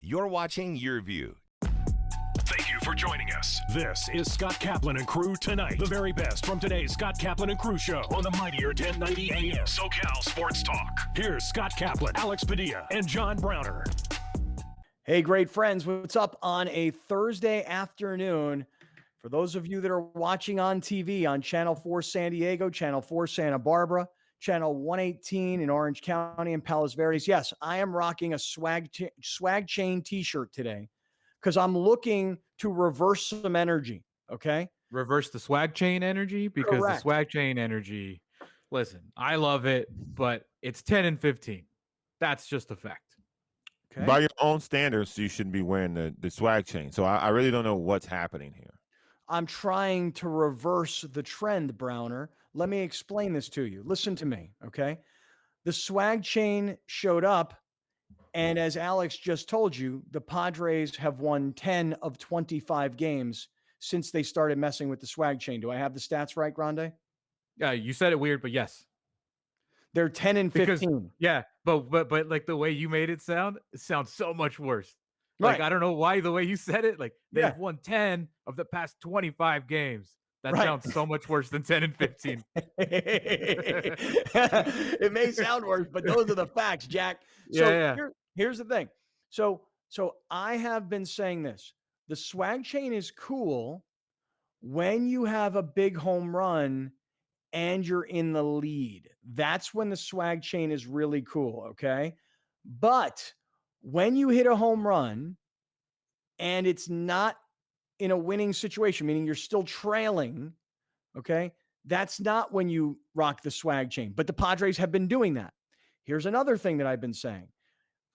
You're watching Your View. Thank you for joining us. This is Scott Kaplan and Crew Tonight. The very best from today's Scott Kaplan and Crew show on the mightier 1090 AM. SoCal Sports Talk. Here's Scott Kaplan, Alex Padilla, and John Browner. Hey, great friends. What's up on a Thursday afternoon? For those of you that are watching on TV on Channel 4 San Diego, Channel 4 Santa Barbara, Channel 118 in Orange County and Palos Verdes. Yes, I am rocking a swag chain t-shirt today because I'm looking to reverse some energy, okay? Reverse the swag chain energy? Because Correct. the swag chain energy, listen, I love it, but it's 10 and 15. That's just a fact. Okay. By your own standards, you shouldn't be wearing the swag chain. So I really don't know what's happening here. I'm trying to reverse the trend, Browner. Let me explain this to you. Listen to me, okay? The swag chain showed up, and as Alex just told you, the Padres have won 10 of 25 games since they started messing with the swag chain. Do I have the stats right, Grande? Yeah, you said it weird, but yes. They're 10 and 15. Because, yeah, but like the way you made it sounds so much worse. Like, Right. I don't know why the way you said it, like they've won 10 of the past 25 games. That sounds so much worse than 10 and 15. It may sound worse, but those are the facts, Jack. So here's the thing. So I have been saying this. The swag chain is cool when you have a big home run and you're in the lead. That's when the swag chain is really cool, okay? But when you hit a home run and it's not in a winning situation, meaning you're still trailing, okay, that's not when you rock the swag chain. But the Padres have been doing that. Here's another thing that I've been saying.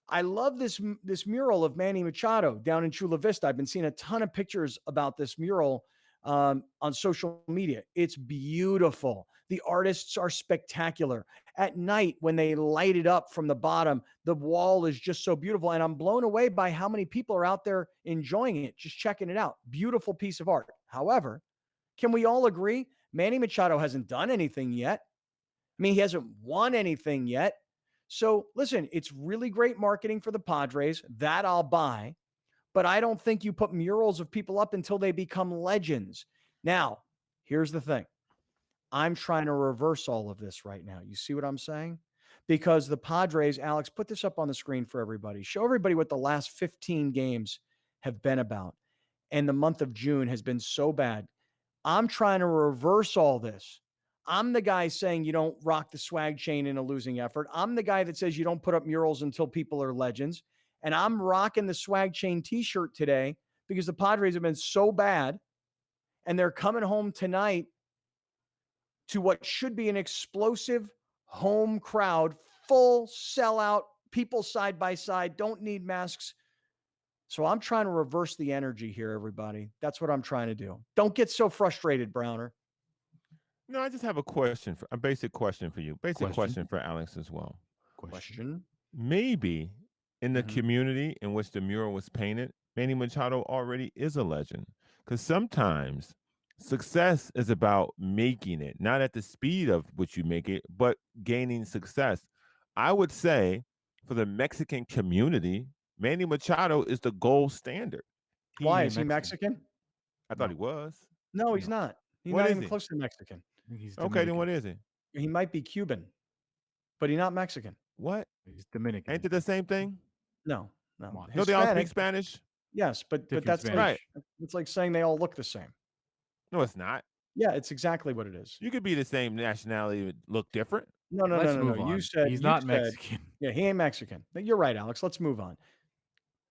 I love this mural of Manny Machado down in Chula Vista. I've been seeing a ton of pictures about this mural on social media. It's beautiful. The artists are spectacular. At night, when they light it up from the bottom, the wall is just so beautiful. And I'm blown away by how many people are out there enjoying it, just checking it out. Beautiful piece of art. However, can we all agree Manny Machado hasn't done anything yet? I mean, he hasn't won anything yet. So listen, it's really great marketing for the Padres. That I'll buy. But I don't think you put murals of people up until they become legends. Now, here's the thing. I'm trying to reverse all of this right now. You see what I'm saying? Because the Padres, Alex, put this up on the screen for everybody. Show everybody what the last 15 games have been about. And the month of June has been so bad. I'm trying to reverse all this. I'm the guy saying you don't rock the swag chain in a losing effort. I'm the guy that says you don't put up murals until people are legends. And I'm rocking the swag chain t-shirt today because the Padres have been so bad and they're coming home tonight to what should be an explosive home crowd, full sellout, people side by side, don't need masks. So I'm trying to reverse the energy here, everybody. That's what I'm trying to do. Don't get so frustrated, Browner. No, I just have a basic question for you. Basic question for Alex as well. Question. Maybe in the community in which the mural was painted, Manny Machado already is a legend. Because sometimes success is about making it, not at the speed of which you make it, but gaining success. I would say for the Mexican community, Manny Machado is the gold standard. Why? Is he Mexican? I thought he was. No, he's not. He's What not is even he? close to Mexican. He's Okay, then what is he? He might be Cuban, but he's not Mexican. What? He's Dominican. Ain't it the same thing? No. No, they all speak Spanish? Yes, but that's Spanish. like, it's like saying they all look the same. No, it's not. Yeah, it's exactly what it is. You could be the same nationality but look different. No. You said he's not Mexican. Yeah, he ain't Mexican. You're right, Alex. Let's move on.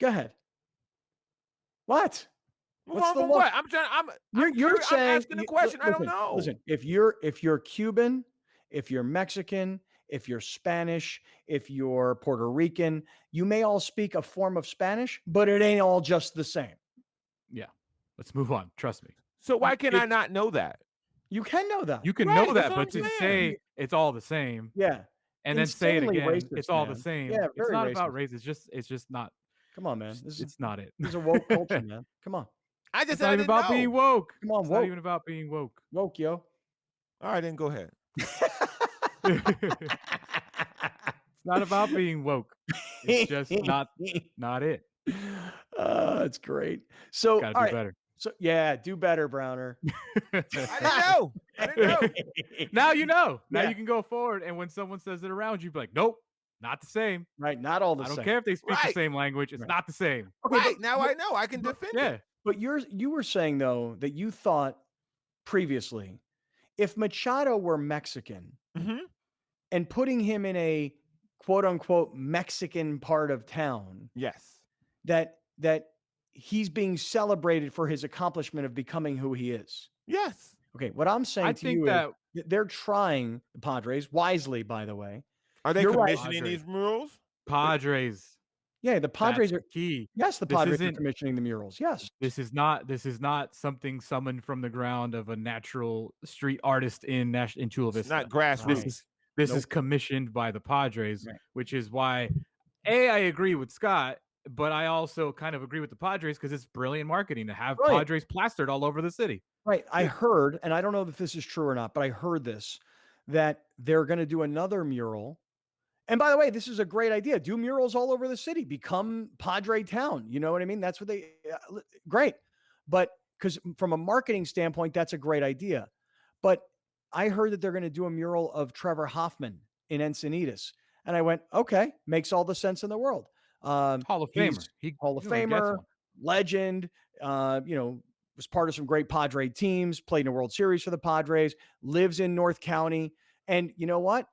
Go ahead. What? What's the what? You're saying, I'm asking a question. Listen, I don't know. Listen, if you're Cuban, if you're Mexican, if you're Spanish, if you're Puerto Rican, you may all speak a form of Spanish, but it ain't all just the same. Yeah. Let's move on. Trust me. So why can I not know that? You can know that. You can know that, but to say it's all the same. Yeah. And then say it Insanely again. racist, It's all man. the same. Yeah, It's not very about racist. race. It's just not. Come on, man. It's not it. This is a woke culture, man. Come on. I just It's not even didn't about know. being woke. Come on, It's woke. not even about being woke. Woke, yo. All right, then go ahead. It's not about being woke. It's just not it. It's great. So, Gotta all do right. better. So, yeah, do better, Browner. I didn't know. I didn't know. Now you know. Now Yeah. you can go forward, and when someone says it around you, be like, nope, not the same. Right. Not all the I same. don't care if they speak the Right. same language. It's Right. not the same. Okay, Right. Now I know. I can defend Yeah. it. But you were saying, though, that you thought previously if Machado were Mexican Mm-hmm. and putting him in a quote unquote Mexican part of town, Yes. that he's being celebrated for his accomplishment of becoming who he is. Yes. Okay, what I'm saying I to think you that is they're trying, the Padres, wisely, by the way. Are they You're right. commissioning these murals? Padres. Yeah, the Padres That's are key. yes, the This Padres are isn't- commissioning the murals. Yes. This is not something summoned from the ground of a natural street artist in Chula Vista. It's not grassroots. This is commissioned by the Padres, Right. which is why I agree with Scott, but I also kind of agree with the Padres because it's brilliant marketing to have Padres plastered all over the city. Right. I heard, and I don't know if this is true or not, but I heard this, that they're going to do another mural. And by the way, this is a great idea. Do murals all over the city. Become Padre Town. You know what I mean? That's what they great. But because from a marketing standpoint, that's a great idea. But I heard that they're going to do a mural of Trevor Hoffman in Encinitas. And I went, okay, makes all the sense in the world. Hall of Famer. Hall of he gets Famer, one. legend, was part of some great Padre teams, played in a World Series for the Padres, lives in North County. And you know what?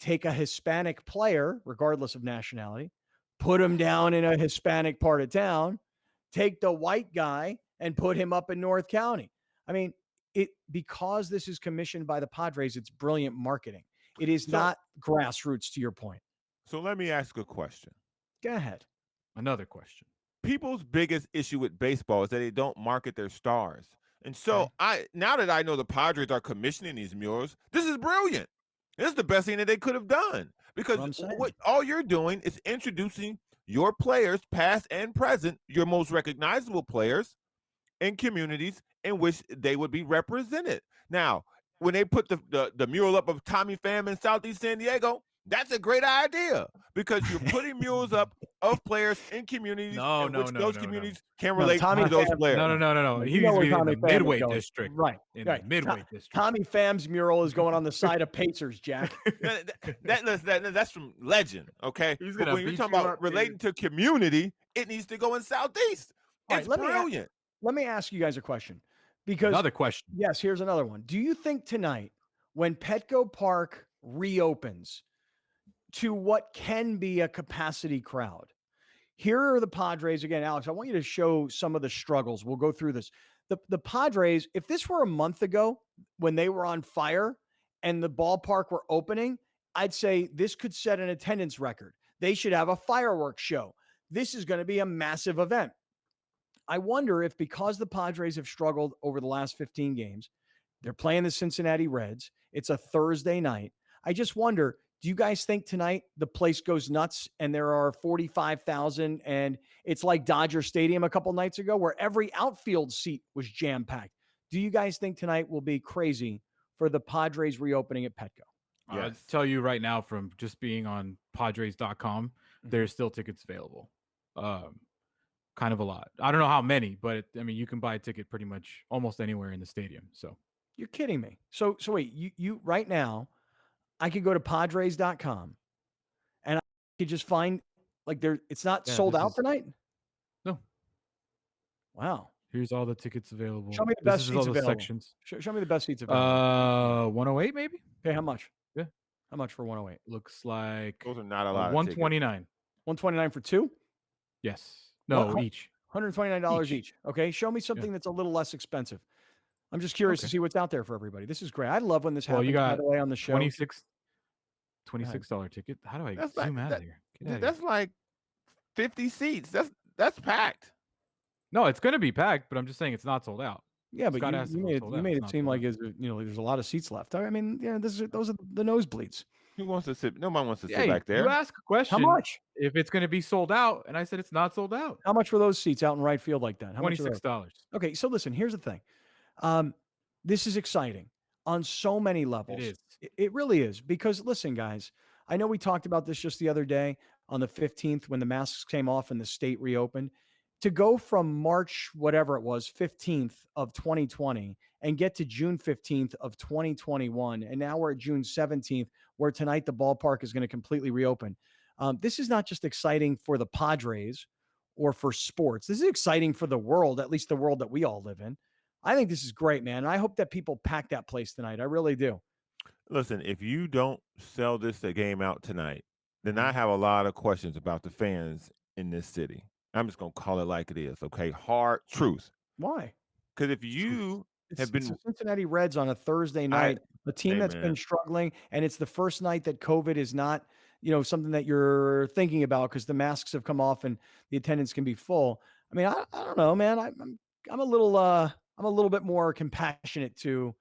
Take a Hispanic player, regardless of nationality, put him down in a Hispanic part of town, take the white guy and put him up in North County. I mean, because this is commissioned by the Padres, it's brilliant marketing. It is not grassroots, to your point. So let me ask a question. Go ahead. Another question. People's biggest issue with baseball is that they don't market their stars. And so now that I know the Padres are commissioning these murals, this is brilliant. This is the best thing that they could have done, because all you're doing is introducing your players, past and present, your most recognizable players, in communities in which they would be represented. Now, when they put the mural up of Tommy Pham in Southeast San Diego, that's a great idea, because you're putting murals up of players in communities those communities can relate to those players. No. He's in the Midway district. Right. In the Midway district. Tommy Pham's mural is going on the side of Pacers, Jack. That's from legend, okay? But when you're talking about relating to community, it needs to go in Southeast. It's brilliant. Let me ask you guys a question. Because another question. Yes, here's another one. Do you think tonight, when Petco Park reopens to what can be a capacity crowd, here are the Padres again, Alex. I want you to show some of the struggles. We'll go through this. The Padres, if this were a month ago when they were on fire and the ballpark were opening, I'd say this could set an attendance record. They should have a fireworks show. This is going to be a massive event. I wonder if, because the Padres have struggled over the last 15 games, they're playing the Cincinnati Reds. It's a Thursday night. I just wonder, do you guys think tonight the place goes nuts and there are 45,000 and it's like Dodger Stadium a couple nights ago where every outfield seat was jam-packed? Do you guys think tonight will be crazy for the Padres reopening at Petco? I'll tell you right now, from just being on Padres.com, there's still tickets available. Kind of a lot. I don't know how many, but you can buy a ticket pretty much almost anywhere in the stadium. So you're kidding me. So wait, you right now, I could go to Padres.com and I could just find it's not sold out tonight. No. Wow. Here's all the tickets available. Show me the best seats available. Sections. Show me the best seats available. 108 maybe. Okay, how much? Yeah. How much for 108? Looks like those are not a lot. 129. 129 for two? Yes. No, each. $129 each. Okay. Show me something that's a little less expensive. I'm just curious to see what's out there for everybody. This is great. I love when this happens, you got, by the way, on the show. $26 ticket. How do I zoom out of here? That's like 50 seats. That's packed. No, it's going to be packed, but I'm just saying it's not sold out. Yeah, but you made it seem like there's a lot of seats left. I mean, those are the nosebleeds. Who wants to sit? Nobody wants to sit back there. You ask a question. How much? If it's going to be sold out, and I said it's not sold out. How much were those seats out in right field like that? How $26. Okay, so listen, here's the thing. This is exciting on so many levels. It is. It really is, because listen, guys, I know we talked about this just the other day, on the 15th when the masks came off and the state reopened. To go from March, whatever it was, 15th of 2020 and get to June 15th of 2021. And now we're at June 17th, where tonight the ballpark is going to completely reopen. This is not just exciting for the Padres or for sports. This is exciting for the world, at least the world that we all live in. I think this is great, man. I hope that people pack that place tonight. I really do. Listen, if you don't sell this game out tonight, then I have a lot of questions about the fans in this city. I'm just going to call it like it is, okay? Hard truth. Why? Because if you have been... It's the Cincinnati Reds on a Thursday night, a team that's been struggling, and it's the first night that COVID is not, something that you're thinking about because the masks have come off and the attendance can be full. I mean, I don't know, man. I'm a little bit more compassionate to...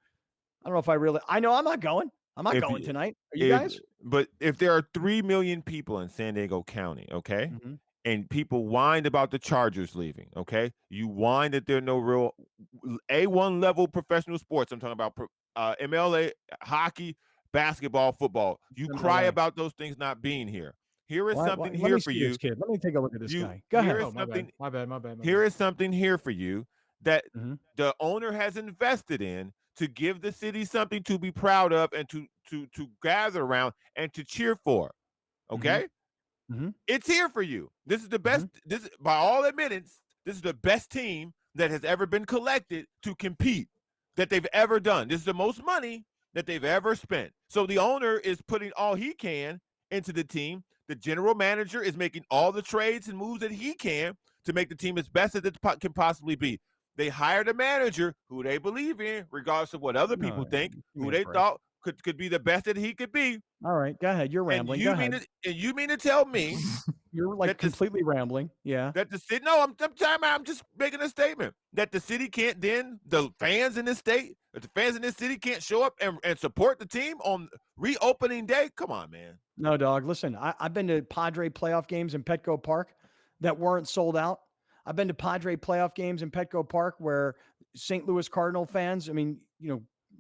I don't know if I know I'm not going. I'm not going tonight. Are you guys? But if there are 3 million people in San Diego County, okay, and people whined about the Chargers leaving, okay, you whine that there are no real A1 level professional sports. I'm talking about MLA, hockey, basketball, football. You cry about those things not being here. Here is something here for you. Let me take a look at this guy. Go ahead. My bad. Here is something here for you that the owner has invested in, to give the city something to be proud of and to gather around and to cheer for. Okay? It's here for you. This is the best. This, by all admittance, this is the best team that has ever been collected to compete that they've ever done. This is the most money that they've ever spent. So the owner is putting all he can into the team. The general manager is making all the trades and moves that he can to make the team as best as it can possibly be. They hired a manager who they believe in, regardless of what other people think, who they thought could be the best that he could be. All right, go ahead. You're rambling. And you mean to tell me you're like completely rambling? Yeah. That the city? No, I'm just making a statement that the city can't. Then the fans in this state, the fans in this city can't show up and support the team on reopening day. Come on, man. No, dog. Listen, I've been to Padre playoff games in Petco Park that weren't sold out. I've been to Padre playoff games in Petco Park where St. Louis Cardinal fans, I mean,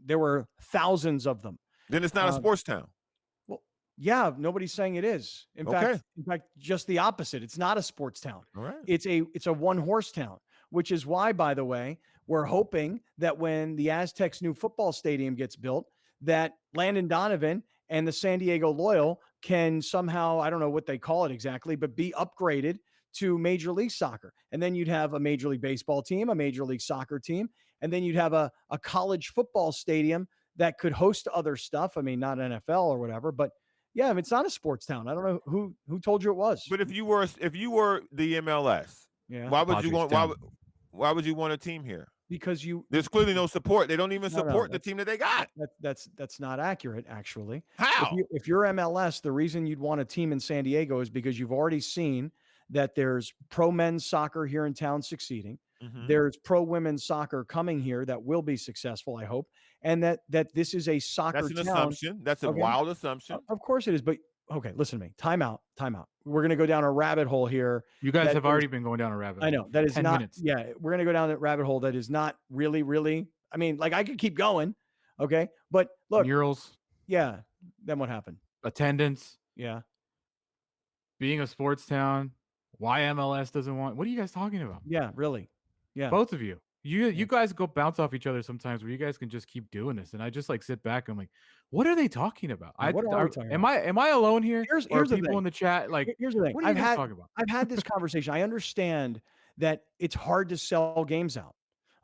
there were thousands of them. Then it's not a sports town. Well, yeah, nobody's saying it is. In fact, just the opposite. It's not a sports town. All right. It's a one-horse town, which is why, by the way, we're hoping that when the Aztecs' new football stadium gets built, that Landon Donovan and the San Diego Loyal can somehow, I don't know what they call it exactly, but be upgraded to Major League Soccer. And then you'd have a Major League Baseball team, a Major League Soccer team, and then you'd have a college football stadium that could host other stuff. I mean, not NFL or whatever, but yeah, it's not a sports town. I don't know who told you it was. But if you were the MLS, why would you want why would you want a team here? Because there's clearly no support. They don't even support the team that they got. That's not accurate, actually. How? If you're MLS, the reason you'd want a team in San Diego is because you've already seen that there's pro men's soccer here in town succeeding. There's pro women's soccer coming here that will be successful, I hope. And that this is a soccer town. That's an assumption. That's a wild assumption. Of course it is. But okay, listen to me. Time out. We're going to go down a rabbit hole here. You guys have already been going down a rabbit hole. I know. That is not. Minutes. Yeah, we're going to go down that rabbit hole that is not really. I mean, like I could keep going. Okay. But look. Murals. Yeah. Then what happened? Attendance. Yeah. Being a sports town. Why MLS doesn't want? What are you guys talking about? Yeah, really. Yeah. Both of you. You guys go bounce off each other sometimes where you guys can just keep doing this. And I just like sit back and I'm like, what are they talking about? Am I alone here? Here's the people in the chat. Like, here's the thing. What are you guys talking about? I've had this conversation. I understand that it's hard to sell games out.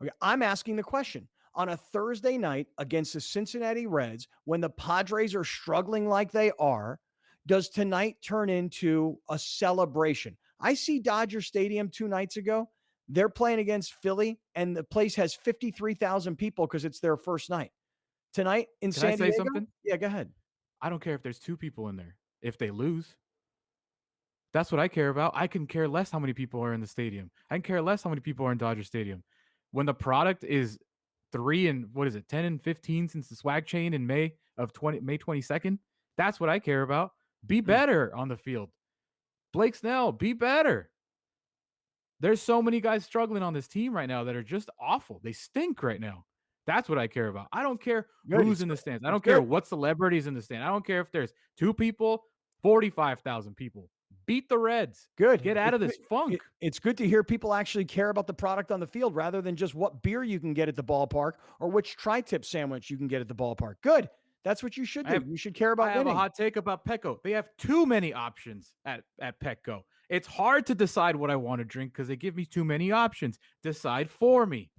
Okay. I'm asking the question on a Thursday night against the Cincinnati Reds, when the Padres are struggling like they are, does tonight turn into a celebration? I see Dodger Stadium 2 nights ago. They're playing against Philly, and the place has 53,000 people because it's their first night. Tonight in San Diego. Can I say something? Yeah, go ahead. I don't care if there's 2 people in there. If they lose, that's what I care about. I can care less how many people are in the stadium. I can care less how many people are in Dodger Stadium. When the product is 10 and 15 since the swag chain in May 22nd, that's what I care about. Be better on the field. Blake Snell, be better. There's so many guys struggling on this team right now that are just awful. They stink right now. That's what I care about. I don't care who's in the stands. I don't care what celebrities in the stand. I don't care if there's 2 people, 45,000 people. Beat the Reds. Good. Get out of this funk. It's good to hear people actually care about the product on the field rather than just what beer you can get at the ballpark or which tri-tip sandwich you can get at the ballpark. Good. That's what you should do. You should care about winning. I have a hot take about Petco. They have too many options at Petco. It's hard to decide what I want to drink because they give me too many options. Decide for me.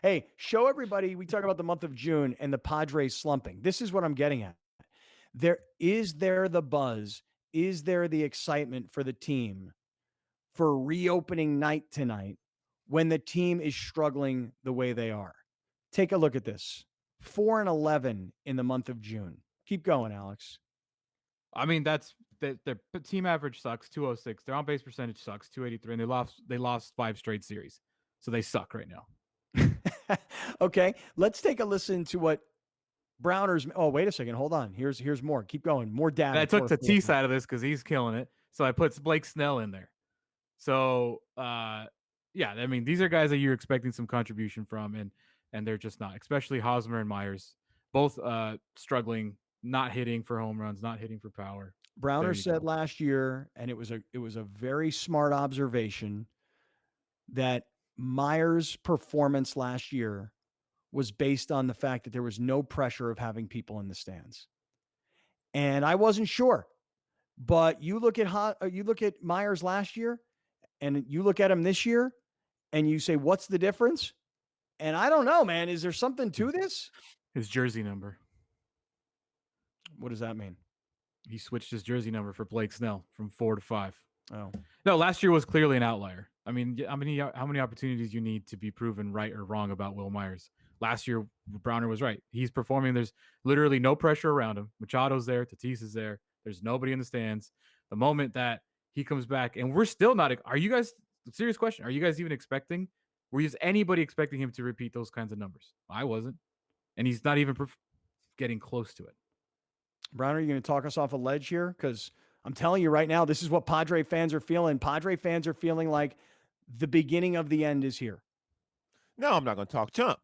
Hey, show everybody. We talk about the month of June and the Padres slumping. This is what I'm getting at. Is there the buzz? Is there the excitement for the team for reopening night tonight when the team is struggling the way they are? Take a look at this. 4-11 in the month of June. Keep going, Alex. I mean, their team average sucks, 206. Their on-base percentage sucks, 283, and they lost 5 straight series. So they suck right now. Okay, let's take a listen to what Browner's. Oh, wait a second. Hold on. Here's more. Keep going. More data. And I took Tatis out of this because he's killing it. So I put Blake Snell in there. So, yeah, I mean, these are guys that you're expecting some contribution from, and they're just not, especially Hosmer and Myers, both struggling, not hitting for home runs, not hitting for power. Browner said last year, and it was a very smart observation, that Myers' performance last year was based on the fact that there was no pressure of having people in the stands. And I wasn't sure, but you look at Myers last year and you look at him this year and you say, what's the difference? And I don't know, man. Is there something to this? His jersey number. What does that mean? He switched his jersey number for Blake Snell from 4 to 5. Oh, no, last year was clearly an outlier. I mean, how many opportunities you need to be proven right or wrong about Will Myers? Last year, Browner was right. He's performing. There's literally no pressure around him. Machado's there. Tatis is there. There's nobody in the stands. The moment that he comes back, and we're still not. Are you guys, serious question, are you guys even expecting? Is anybody expecting him to repeat those kinds of numbers? I wasn't. And he's not even getting close to it. Browner, are you going to talk us off a ledge here? Because I'm telling you right now, this is what Padre fans are feeling. Padre fans are feeling like the beginning of the end is here. No, I'm not going to talk. Jump.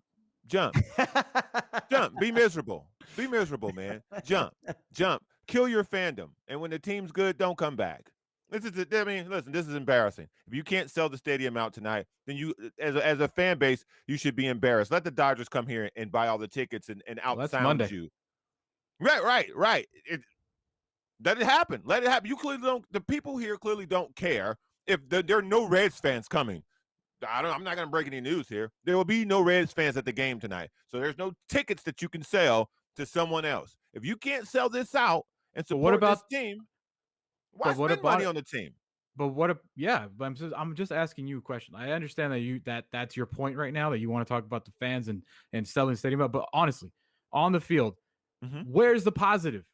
Be miserable, man. Jump, kill your fandom. And when the team's good, don't come back. Listen, this is embarrassing. If you can't sell the stadium out tonight, then you, as a fan base, you should be embarrassed. Let the Dodgers come here and buy all the tickets and out-sound you. Right. Let it happen. You clearly don't. The people here clearly don't care if there are no Reds fans coming. I'm not going to break any news here. There will be no Reds fans at the game tonight. So there's no tickets that you can sell to someone else. If you can't sell this out and support this team, why spend money on the team? But I'm just asking you a question. I understand that that's your point right now, that you want to talk about the fans and selling the stadium out. But honestly, on the field, where's the positive?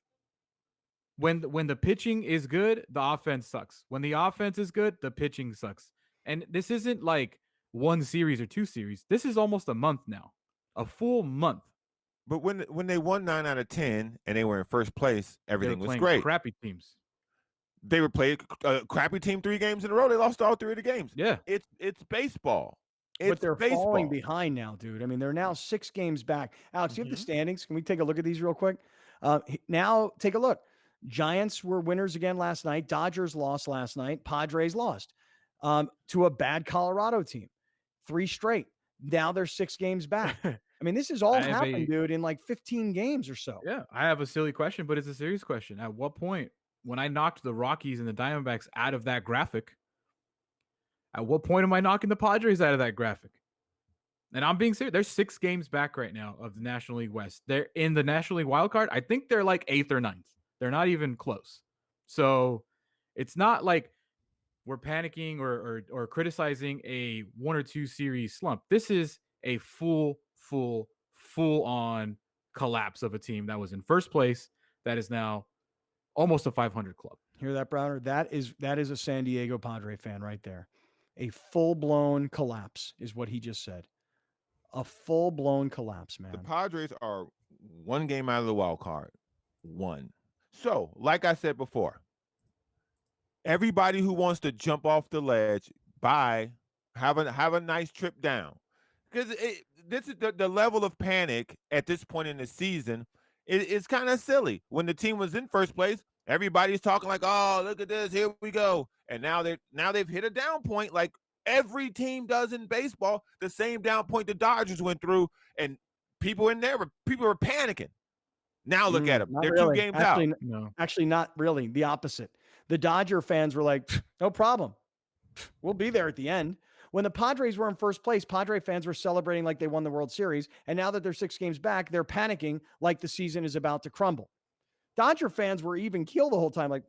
When the pitching is good, the offense sucks. When the offense is good, the pitching sucks. And this isn't like 1 series or 2 series. This is almost a month now, a full month. But when they won 9 out of 10 and they were in first place, everything was great. Crappy teams. They were playing a crappy team 3 games in a row. They lost all 3 of the games. Yeah, it's baseball. But they're falling behind now, dude. I mean, they're now 6 games back. Alex, you have the standings. Can we take a look at these real quick? Now take a look. Giants were winners again last night. Dodgers lost last night. Padres lost to a bad Colorado team. 3 straight. Now they're 6 games back. I mean, this has all happened, dude, in like 15 games or so. Yeah, I have a silly question, but it's a serious question. At what point, when I knocked the Rockies and the Diamondbacks out of that graphic, at what point am I knocking the Padres out of that graphic? And I'm being serious. They're 6 games back right now of the National League West. They're in the National League wild card. I think they're like 8th or 9th. They're not even close. So it's not like we're panicking or criticizing a 1 or 2 series slump. This is a full on collapse of a team that was in first place that is now almost a 500 club. Hear that, Browner? That is a San Diego Padre fan right there. A full-blown collapse is what he just said. A full-blown collapse, man. The Padres are 1 game out of the wild card. 1. So, like I said before, everybody who wants to jump off the ledge, have a nice trip down. Because this is the level of panic at this point in the season is kind of silly. When the team was in first place, Everybody's talking like, oh, look at this, here we go. And now they've hit a down point like every team does in baseball, the same down point the Dodgers went through, and people were panicking. Now look at them. They're really. 2 games actually, out. No. Actually, not really. The opposite. The Dodger fans were like, no problem. We'll be there at the end. When the Padres were in first place, Padre fans were celebrating like they won the World Series. And now that they're 6 games back, they're panicking like the season is about to crumble. Dodger fans were even keel the whole time. Like,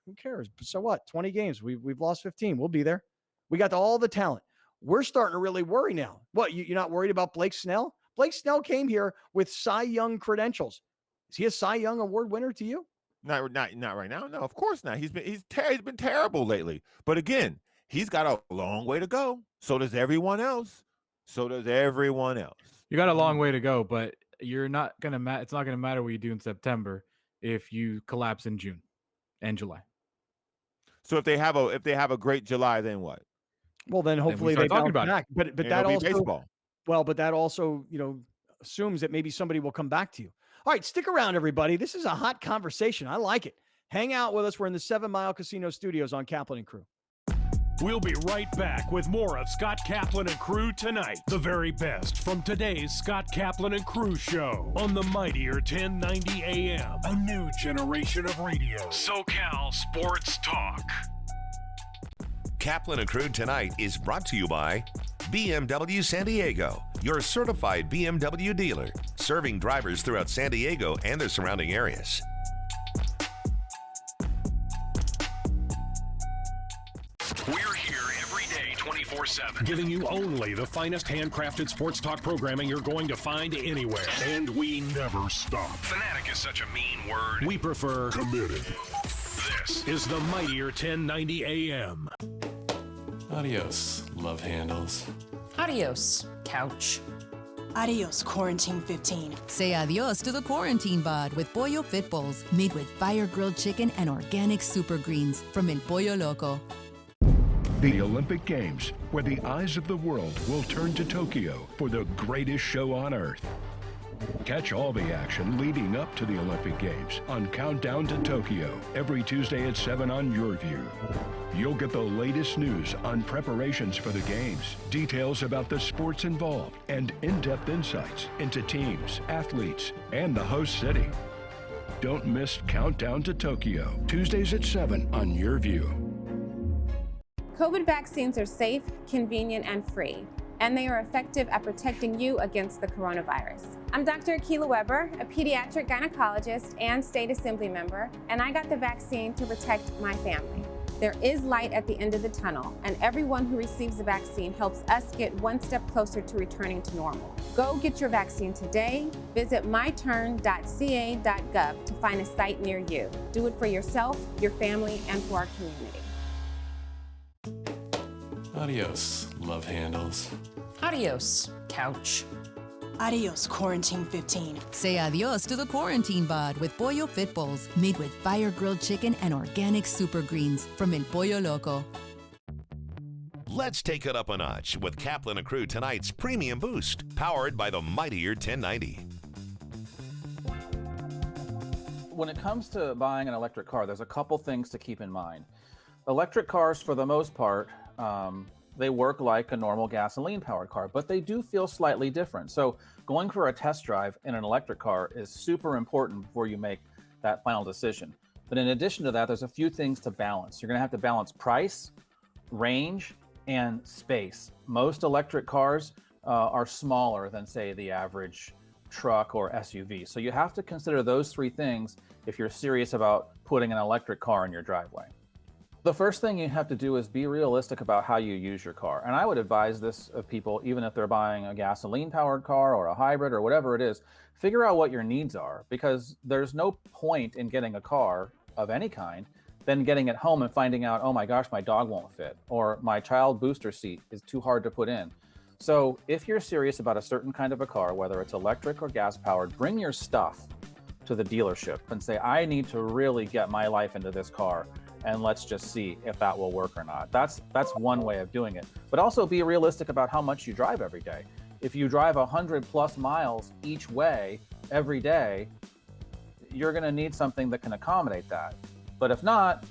who cares? So what? 20 games. We've lost 15. We'll be there. We got all the talent. We're starting to really worry now. What, you're not worried about Blake Snell? Blake Snell came here with Cy Young credentials. Is he a Cy Young Award winner to you? Not right now. No, of course not. He's been terrible lately. But again, he's got a long way to go. So does everyone else. You got a long way to go, but you're not gonna. It's not gonna matter what you do in September if you collapse in June and July. So if they have a great July, then what? Well, then hopefully they bounce back. But that also baseball. Well, but that also assumes that maybe somebody will come back to you. All right, stick around, everybody. This is a hot conversation. I like it. Hang out with us. We're in the 7 Mile Casino Studios on Kaplan and Crew. We'll be right back with more of Scott Kaplan and Crew tonight. The very best from today's Scott Kaplan and Crew show on the mightier 1090 AM. A new generation of radio. SoCal Sports Talk. Kaplan and Crew tonight is brought to you by BMW San Diego, your certified BMW dealer, serving drivers throughout San Diego and the surrounding areas. We're here every day, 24/7, giving you only the finest handcrafted sports talk programming you're going to find anywhere. And we never stop. Fanatic is such a mean word. We prefer committed. This is the mightier 1090 AM. Adios, love handles. Adios, couch. Adios, Quarantine 15. Say adios to the quarantine bod with Pollo Fit Bowls, made with fire-grilled chicken and organic super greens from El Pollo Loco. The Olympic Games, where the eyes of the world will turn to Tokyo for the greatest show on Earth. Catch all the action leading up to the Olympic Games on Countdown to Tokyo every Tuesday at 7 on YourView. You'll get the latest news on preparations for the Games, details about the sports involved, and in-depth insights into teams, athletes, and the host city. Don't miss Countdown to Tokyo, Tuesdays at 7 on YourView. COVID vaccines are safe, convenient, and free, and they are effective at protecting you against the coronavirus. I'm Dr. Akilah Weber, a pediatric gynecologist and state assembly member, and I got the vaccine to protect my family. There is light at the end of the tunnel, and everyone who receives the vaccine helps us get one step closer to returning to normal. Go get your vaccine today. Visit myturn.ca.gov to find a site near you. Do it for yourself, your family, and for our community. Adios, love handles. Adios, couch. Adios, Quarantine 15. Say adios to the quarantine bod with Pollo Fit Bowls, made with fire-grilled chicken and organic super greens from El Pollo Loco. Let's take it up a notch with Kaplan and Crew tonight's Premium Boost, powered by the mightier 1090. When it comes to buying an electric car, there's a couple things to keep in mind. Electric cars, for the most part, they work like a normal gasoline-powered car, but they do feel slightly different. So going for a test drive in an electric car is super important before you make that final decision. But in addition to that, there's a few things to balance. You're going to have to balance price, range, and space. Most electric cars are smaller than, say, the average truck or SUV. So you have to consider those three things if you're serious about putting an electric car in your driveway. The first thing you have to do is be realistic about how you use your car. And I would advise this of people, even if they're buying a gasoline-powered car or a hybrid or whatever it is, figure out what your needs are, because there's no point in getting a car of any kind, then getting it home and finding out, oh my gosh, my dog won't fit, or my child booster seat is too hard to put in. So if you're serious about a certain kind of a car, whether it's electric or gas-powered, bring your stuff to the dealership and say, I need to really get my life into this car, and let's just see if that will work or not. That's one way of doing it. But also be realistic about how much you drive every day. If you drive 100+ miles each way every day, you're going to need something that can accommodate that. But if not,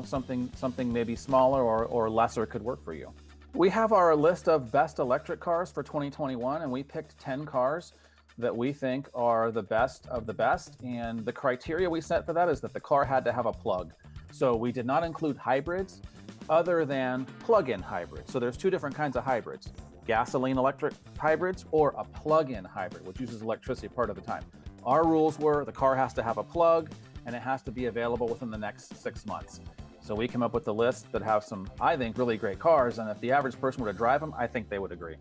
something maybe smaller or lesser could work for you. We have our list of best electric cars for 2021, and we picked 10 cars that we think are the best of the best. And the criteria we set for that is that the car had to have a plug. So we did not include hybrids other than plug-in hybrids. So there's two different kinds of hybrids: gasoline electric hybrids or a plug-in hybrid, which uses electricity part of the time. Our rules were the car has to have a plug and it has to be available within the next 6 months. So we came up with a list that have some, I think, really great cars. And if the average person were to drive them, I think they would agree.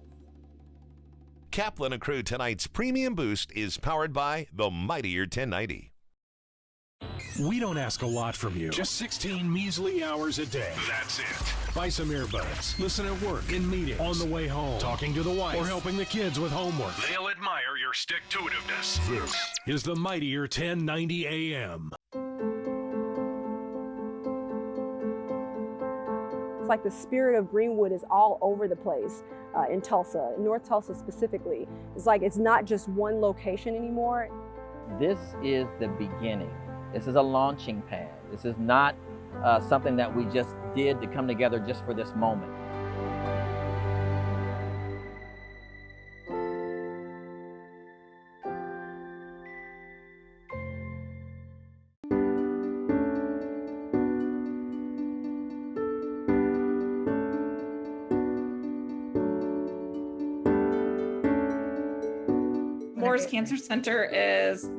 Kaplan and Crew tonight's Premium Boost is powered by the mightier 1090. We don't ask a lot from you. Just 16 measly hours a day. That's it. Buy some earbuds. Listen at work, in meetings, on the way home, talking to the wife, or helping the kids with homework. They'll admire your stick-to-itiveness. This is the mightier 1090 AM. It's like the spirit of Greenwood is all over the place in Tulsa, North Tulsa specifically. It's like it's not just one location anymore. This is the beginning. This is a launching pad. This is not something that we just did to come together just for this moment. Moore's Cancer Center is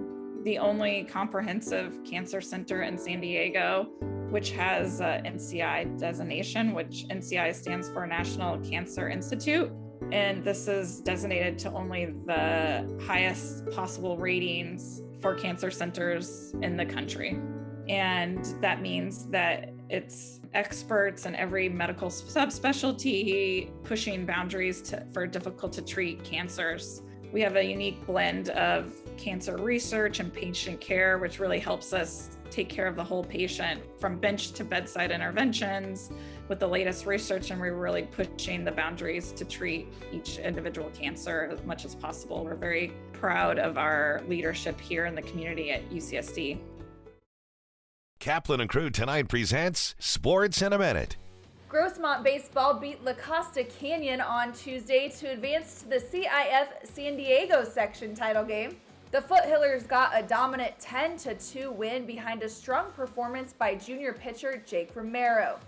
the only comprehensive cancer center in San Diego, which has NCI designation, which NCI stands for National Cancer Institute. And this is designated to only the highest possible ratings for cancer centers in the country. And that means that it's experts in every medical subspecialty pushing boundaries for difficult to treat cancers. We have a unique blend of cancer research and patient care, which really helps us take care of the whole patient from bench to bedside interventions with the latest research. And we're really pushing the boundaries to treat each individual cancer as much as possible. We're very proud of our leadership here in the community at UCSD. Kaplan and Crew tonight presents Sports in a Minute. Grossmont baseball beat La Costa Canyon on Tuesday to advance to the CIF San Diego section title game. The Foothillers got a dominant 10-2 win behind a strong performance by junior pitcher Jake Romero.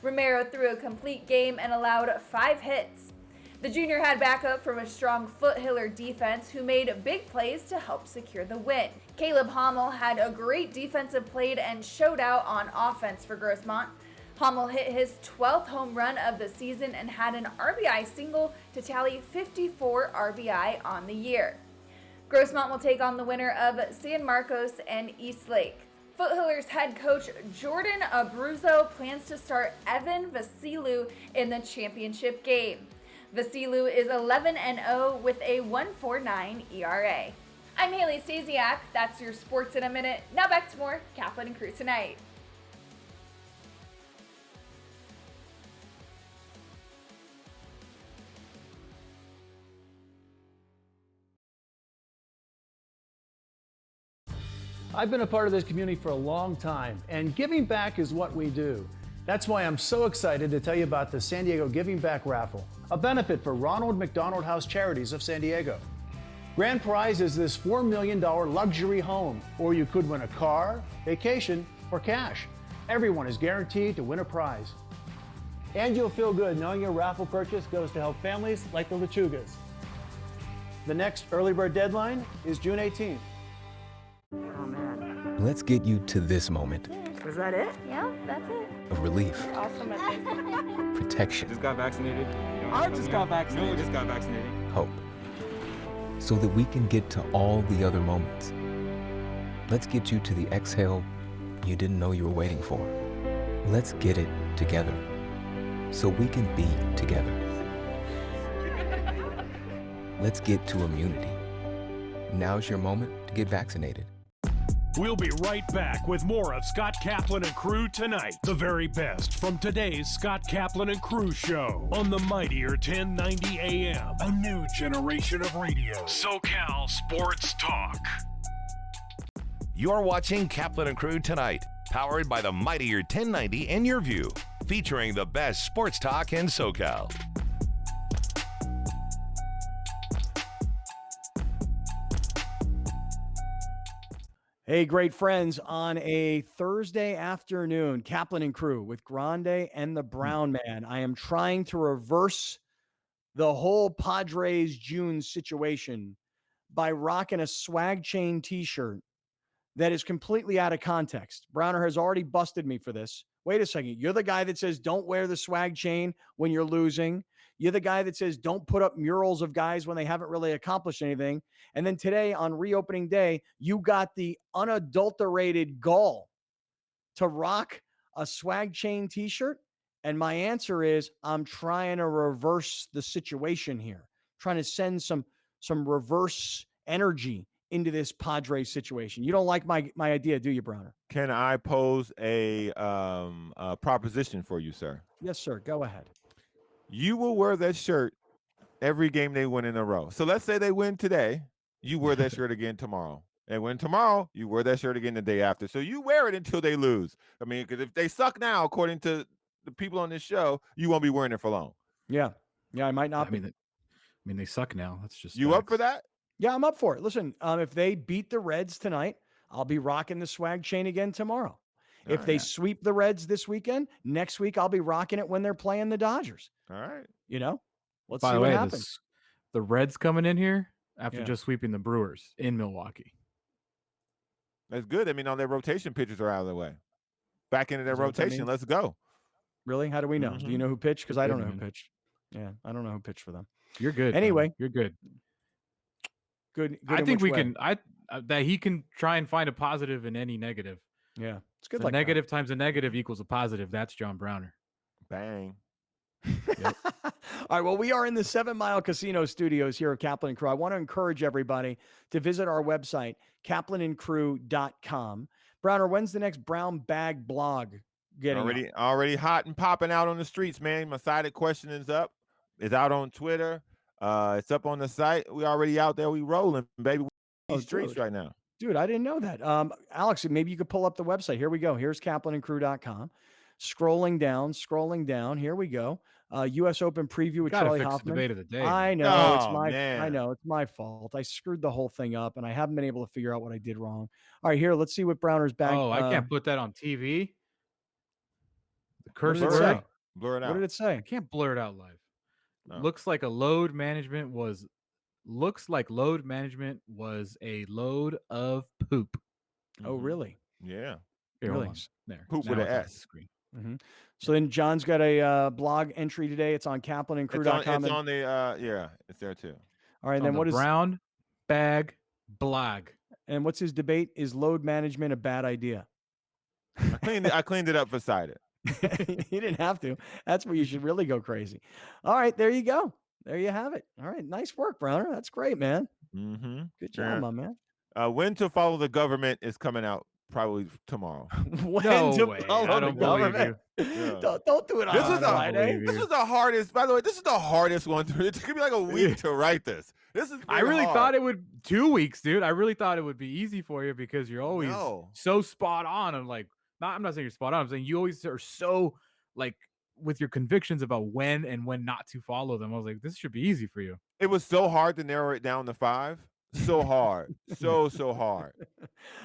Romero threw a complete game and allowed 5 hits. The junior had backup from a strong Foothiller defense who made big plays to help secure the win. Caleb Hommel had a great defensive play and showed out on offense for Grossmont. Hommel hit his 12th home run of the season and had an RBI single to tally 54 RBI on the year. Grossmont will take on the winner of San Marcos and Eastlake. Foothillers head coach Jordan Abruzzo plans to start Evan Vasilou in the championship game. Vasilou is 11-0 with a 1.49 ERA. I'm Haley Stasiak. That's your Sports in a Minute. Now back to more Kaplan and Crew tonight. I've been a part of this community for a long time, and giving back is what we do. That's why I'm so excited to tell you about the San Diego Giving Back Raffle, a benefit for Ronald McDonald House Charities of San Diego. Grand prize is this $4 million luxury home, or you could win a car, vacation, or cash. Everyone is guaranteed to win a prize. And you'll feel good knowing your raffle purchase goes to help families like the Lechugas. The next early bird deadline is June 18th. Oh man. Let's get you to this moment. Was that it? Yeah, that's it. Of relief. Awesome. Protection. Just got vaccinated. I just got vaccinated. No, just got vaccinated. Hope. So that we can get to all the other moments. Let's get you to the exhale you didn't know you were waiting for. Let's get it together. So we can be together. Let's get to immunity. Now's your moment to get vaccinated. We'll be right back with more of Scott Kaplan and Crew tonight. The very best from today's Scott Kaplan and Crew show on the mightier 1090 AM. A new generation of radio. SoCal Sports Talk. You're watching Kaplan and Crew Tonight, powered by the mightier 1090 and Your View, featuring the best sports talk in SoCal. Hey, great friends, on a Thursday afternoon, Kaplan and Crew with Grande and the Brown Man. I am trying to reverse the whole Padres June situation by rocking a swag chain t-shirt that is completely out of context. Browner has already busted me for this. Wait a second. You're the guy that says don't wear the swag chain when you're losing. You're the guy that says don't put up murals of guys when they haven't really accomplished anything. And then today on reopening day, you got the unadulterated gall to rock a swag chain t-shirt. And my answer is I'm trying to reverse the situation here, trying to send some reverse energy into this Padres situation. You don't like my idea, do you, Browner? Can I pose a proposition for you, sir? Yes, sir. Go ahead. You will wear that shirt every game they win in a row. So let's say they win today. You wear that shirt again tomorrow. And win tomorrow, you wear that shirt again the day after. So you wear it until they lose. I mean, because if they suck now, according to the people on this show, you won't be wearing it for long. Yeah. Yeah, I might not I mean, they suck now. That's just you facts. up for that? Yeah, I'm up for it. Listen, if they beat the Reds tonight, I'll be rocking the swag chain again tomorrow. If they sweep the Reds this weekend, next week I'll be rocking it when they're playing the Dodgers. All right. You know, let's By see the what way, happens. The Reds coming in here after Yeah. just sweeping the Brewers in Milwaukee. That's good. I mean, all their rotation pitchers are out of the way. Back into their Is that what that rotation. means? Let's go. Really? How do we know? Do you know who pitched? Because I don't know who man. pitched. Yeah, I don't know who pitched for them. You're good. Anyway, man. You're good. Good. I in think which we way? can. That he can try and find a positive in any negative. Yeah, it's good. So Like negative times a negative equals a positive. That's John Browner. Bang. All right. Well, we are in the 7 Mile Casino studios here at Kaplan and Crew. I want to encourage everybody to visit our website, kaplanandcrew.com. Browner, when's the next brown bag blog getting Already hot and popping out on the streets, man. My sided question is up. It's out on Twitter. It's up on the site. We already out there. We rolling, baby. We streets right now. Dude, I didn't know that. Alex, maybe you could pull up the website. Here we go. Here's kaplanandcrew.com. Scrolling down. Here we go. U.S. Open preview with Charlie fix the Hoffman. debate of the day. I know man. I know it's my fault. I screwed the whole thing up, and I haven't been able to figure out what I did wrong. All right, here. Let's see what Browner's back. Oh, I can't put that on TV. The curse What did it word. say? Blur it out. What did it say? I can't blur it out live. No. Looks like load management was a load of poop. Oh, really? Yeah. Here, Really? hold on. There. Poop Now with an it's on the S. screen. Mm-hmm. So then John's got a blog entry today. It's on kaplanandcrew.com. It's on the yeah, it's there too. All right, It's then on what the is brown bag blog? and what's his debate? Is load management a bad idea? I cleaned it up for sided. You didn't have to. That's where you should really go crazy. All right, there you go. There you have it. All right, nice work, Browner. That's great, man. Mm-hmm. Good job, my man. When to follow the government is coming out probably tomorrow. When No to way. follow I the don't believe government? Yeah. Don't do it on Friday. This is the hardest. By the way, this is the hardest one. It took me like a week to write this. This is. I really thought it would 2 weeks, dude. I really thought it would be easy for you because you're always so spot on. I'm not saying you're spot on. I'm saying you always are so like with your convictions about when and when not to follow them. I was like, this should be easy for you. It was so hard to narrow it down to 5. So hard. so hard.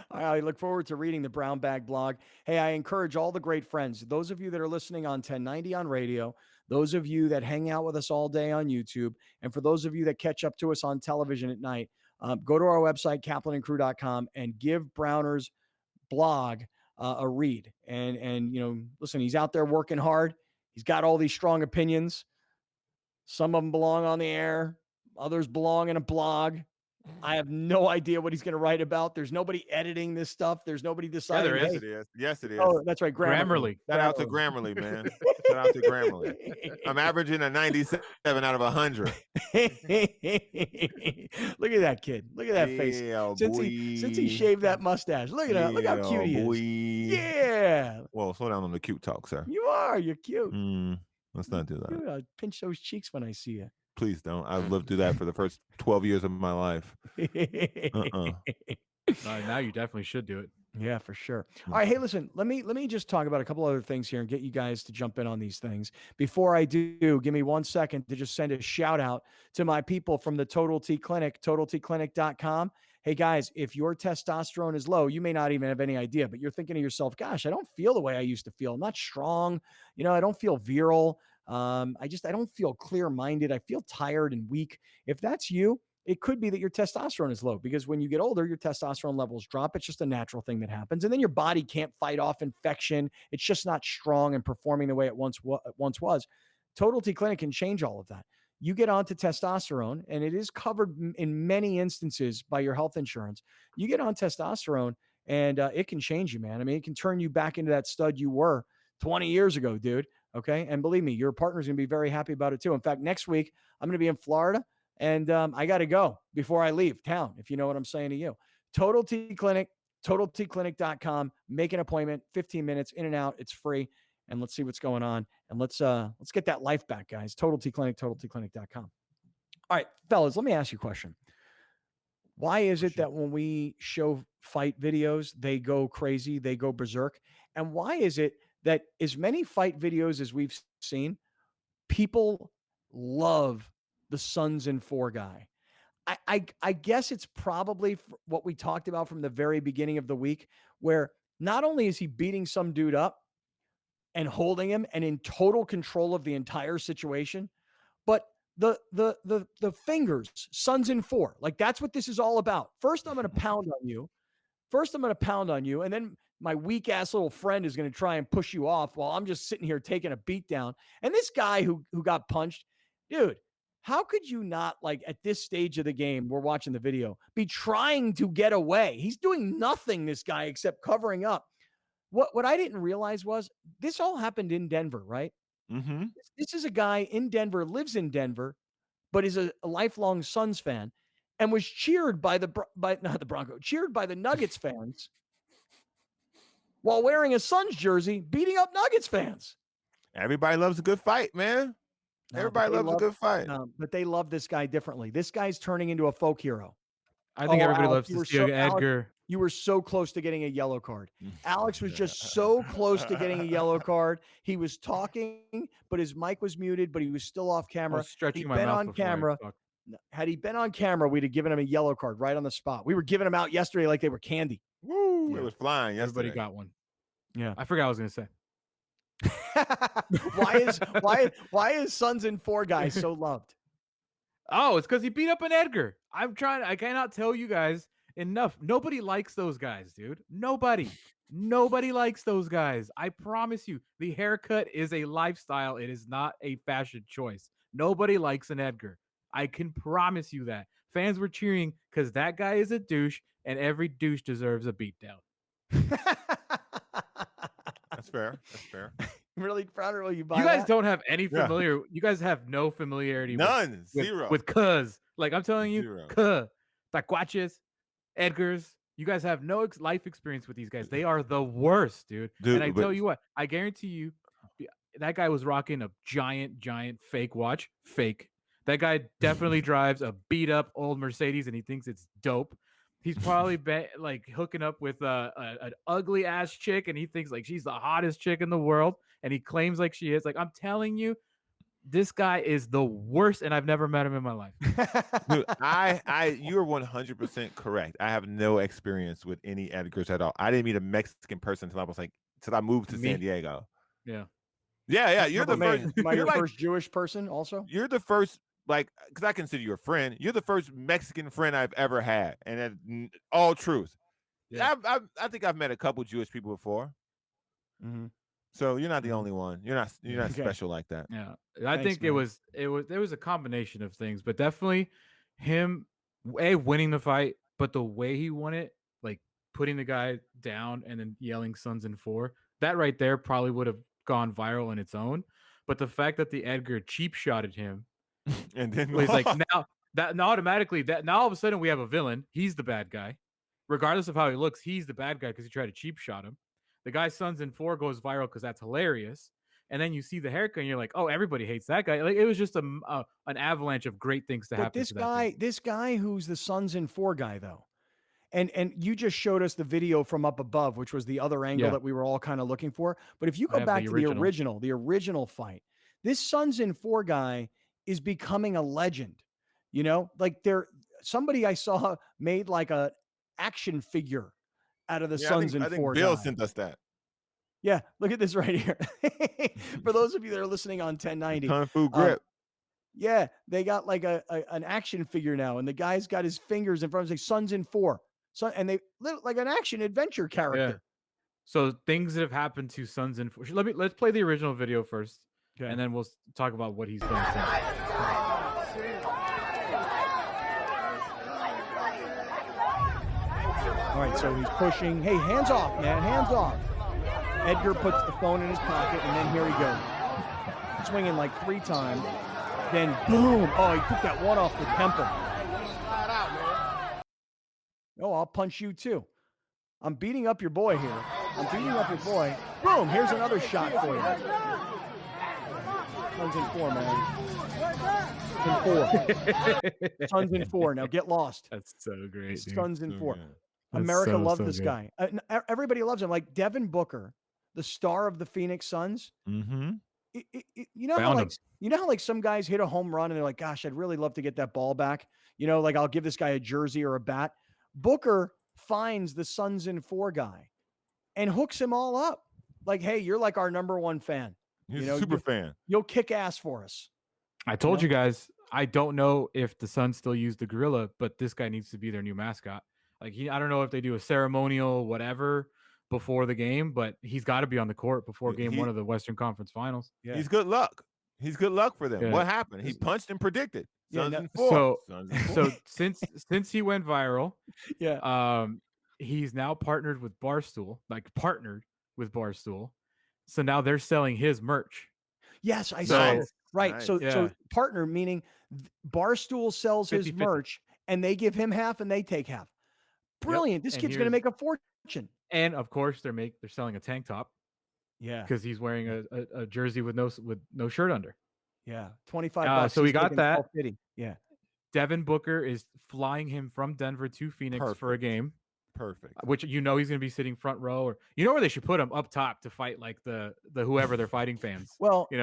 I look forward to reading the Brown Bag blog. Hey, I encourage all the great friends, those of you that are listening on 1090 on radio, those of you that hang out with us all day on YouTube, and for those of you that catch up to us on television at night, go to our website, kaplanandcrew.com, and give Browner's blog a read. And listen, he's out there working hard. He's got all these strong opinions. Some of them belong on the air. Others belong in a blog. I have no idea what he's going to write about. There's nobody editing this stuff. There's nobody deciding. Yeah, there is. Yes, it is. Oh, that's right. Grammarly. Shout out to Grammarly, man. Shout out to Grammarly. I'm averaging a 97 out of 100. Look at that kid. Look at that face. Since he shaved that mustache. Look at that. Look how cute he is. Yeah. Well, slow down on the cute talk, sir. You are. You're cute. Let's not do that. Dude, I pinch those cheeks when I see you. Please don't. I've lived through that for the first 12 years of my life. Now you definitely should do it. Yeah, for sure. All right, hey, listen. Let me just talk about a couple other things here and get you guys to jump in on these things. Before I do, give me 1 second to just send a shout out to my people from the Total T Clinic, TotalTClinic.com. Hey guys, if your testosterone is low, you may not even have any idea, but you're thinking to yourself, "Gosh, I don't feel the way I used to feel. I'm not strong. I don't feel virile. I don't feel clear-minded. I feel tired and weak." If that's you, it could be that your testosterone is low, because when you get older, your testosterone levels drop. It's just a natural thing that happens. And then your body can't fight off infection. It's just not strong and performing the way it once was. Total T Clinic can change all of that. You get onto testosterone, and it is covered in many instances by your health insurance. You get on testosterone, and it can change you, man. I mean, it can turn you back into that stud you were 20 years ago, dude. Okay. And believe me, your partner's going to be very happy about it too. In fact, next week, I'm going to be in Florida. And I got to go before I leave town, if you know what I'm saying to you. Total T Clinic, TotalTClinic.com. Make an appointment, 15 minutes, in and out. It's free. And let's see what's going on. And let's get that life back, guys. Total T Clinic, TotalTClinic.com. All right, fellas, let me ask you a question. Why is it that when we show fight videos, they go crazy, they go berserk? And why is it that as many fight videos as we've seen, people love the Sons in 4 guy? I guess it's probably what we talked about from the very beginning of the week, where not only is he beating some dude up and holding him and in total control of the entire situation, but the fingers, Sons in 4, like that's what this is all about. First, I'm going to pound on you. And then my weak ass little friend is going to try and push you off while I'm just sitting here taking a beat down. And this guy who got punched, dude, how could you not, like, at this stage of the game, we're watching the video, be trying to get away? He's doing nothing, this guy, except covering up. What I didn't realize was this all happened in Denver, right? Mm-hmm. This is a guy in Denver, lives in Denver, but is a lifelong Suns fan, and was cheered by cheered by the Nuggets fans while wearing a Suns jersey, beating up Nuggets fans. Everybody loves a good fight, man. Everybody loves a good fight. But they love this guy differently. This guy's turning into a folk hero. I think everybody loves to see Edgar. Alex, you were so close to getting a yellow card. Alex was just so close to getting a yellow card. He was talking, but his mic was muted, but he was still off camera. I was stretching my mouth on camera. Had he been on camera, we'd have given him a yellow card right on the spot. We were giving them out yesterday like they were candy. Woo! Yeah. It was flying yesterday. Everybody got one. Yeah. I forgot what I was going to say. why is Sons in 4 guys so loved? Oh, it's because he beat up an Edgar. I cannot tell you guys enough. Nobody likes those guys, dude. Nobody likes those guys. I promise you, the haircut is a lifestyle. It is not a fashion choice. Nobody likes an Edgar. I can promise you that. Fans were cheering because that guy is a douche, and every douche deserves a beatdown. That's fair. Really proud of you. You guys don't have any familiar. Yeah. You guys have no familiarity. None. Zero. With cuz. Like I'm telling you, cuz, Taquaches, Edgars. You guys have no life experience with these guys. They are the worst, dude. And I tell you what, I guarantee you, that guy was rocking a giant fake watch. Fake. That guy definitely drives a beat up old Mercedes, and he thinks it's dope. He's probably like hooking up with an ugly ass chick, and he thinks like she's the hottest chick in the world, and he claims like she is. Like I'm telling you, this guy is the worst, and I've never met him in my life. Dude, you're 100% correct. I have no experience with any Edgars at all. I didn't meet a Mexican person until I moved to San Diego. Yeah. You're the first. Am I your first Jewish person? Also, you're the first. Like, because I consider you a friend. You're the first Mexican friend I've ever had, and all truth. Yeah. I think I've met a couple Jewish people before. Mm-hmm. So you're not the only one. You're not special like that. Yeah, I think there was a combination of things, but definitely him winning the fight, but the way he won it, like putting the guy down and then yelling "Sons in 4," that right there probably would have gone viral in its own. But the fact that the Edgar cheap shotted him. And then he's like now automatically all of a sudden we have a villain. He's the bad guy, regardless of how he looks. He's the bad guy because he tried to cheap shot him. The guy's Sons in 4 goes viral because that's hilarious. And then you see the haircut and you're like, oh, everybody hates that guy. Like it was just an avalanche of great things to happen. This guy who's the Sons in 4 guy though, And you just showed us the video from up above, which was the other angle that we were all kind of looking for. But if you go back to the original fight, this Sons in 4 guy is becoming a legend. You know, like somebody I saw made like a action figure out of the Sons in 4 I think Bill sent us that. Yeah, look at this right here. For those of you that are listening on 1090, Kung Fu grip. Yeah, they got like an action figure now, and the guy's got his fingers in front of him, say Sons in 4. So, and they look like an action adventure character. Yeah. So things that have happened to Sons in 4. Let's play the original video first, and then we'll talk about what he's done since. All right, so he's pushing. Hey, hands off, man, hands off. Edgar puts the phone in his pocket, and then here he goes, swinging like 3 times. Then boom! Oh, he took that one off the temple. Oh, I'll punch you too. I'm beating up your boy here. I'm beating up your boy. Boom! Here's another shot for you. Sons in 4, man. In 4. Sons in 4. Now get lost. That's so great. Sons in 4. America loves this guy. Everybody loves him. Like Devin Booker, the star of the Phoenix Suns. Mm-hmm. You know how like some guys hit a home run and they're like, gosh, I'd really love to get that ball back. You know, like I'll give this guy a jersey or a bat. Booker finds the Sons in 4 guy and hooks him all up. Like, hey, you're like our number 1 fan. He's a super fan. You'll kick ass for us. I told you guys, I don't know if the Suns still use the gorilla, but this guy needs to be their new mascot. Like I don't know if they do a ceremonial whatever before the game, but he's got to be on the court before game 1 of the Western Conference Finals. Yeah. He's good luck. He's good luck for them. Yeah. What happened? He punched and predicted. Sons in 4. So since he went viral, yeah, he's now partnered with Barstool. So now they're selling his merch. Yes, I saw. Right. Nice. So partner meaning Barstool sells 50, his merch and they give him half and they take half. Brilliant. This kid's going to make a fortune. And of course they're selling a tank top. Yeah. Because he's wearing a jersey with no shirt under. Yeah. $25. So we got that. Yeah. Devin Booker is flying him from Denver to Phoenix for a game. Perfect. Which he's going to be sitting front row, or where they should put him up top to fight like the whoever they're fighting fans. Well, they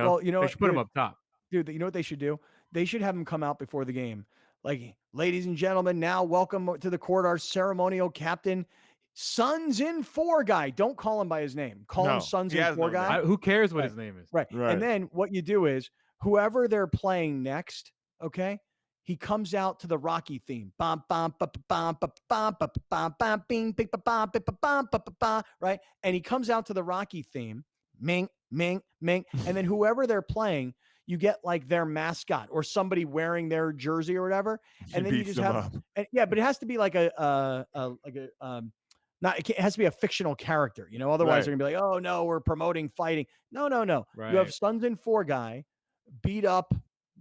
should put him up top. Dude, you know what they should do? They should have him come out before the game. Like, ladies and gentlemen, now welcome to the court our ceremonial captain, Sons in 4 guy. Don't call him by his name. Call him Sons in 4 guy. Who cares what his name is? Right. And then what you do is whoever they're playing next, okay, he comes out to the Rocky theme. Right? And he comes out to the Rocky theme. Ming, ming, ming. And then whoever they're playing, you get like their mascot or somebody wearing their jersey or whatever. And then you just have, but it has to be like it has to be a fictional character, otherwise they're gonna be like, oh no, we're promoting fighting. No. Right. You have Sons in 4 guy beat up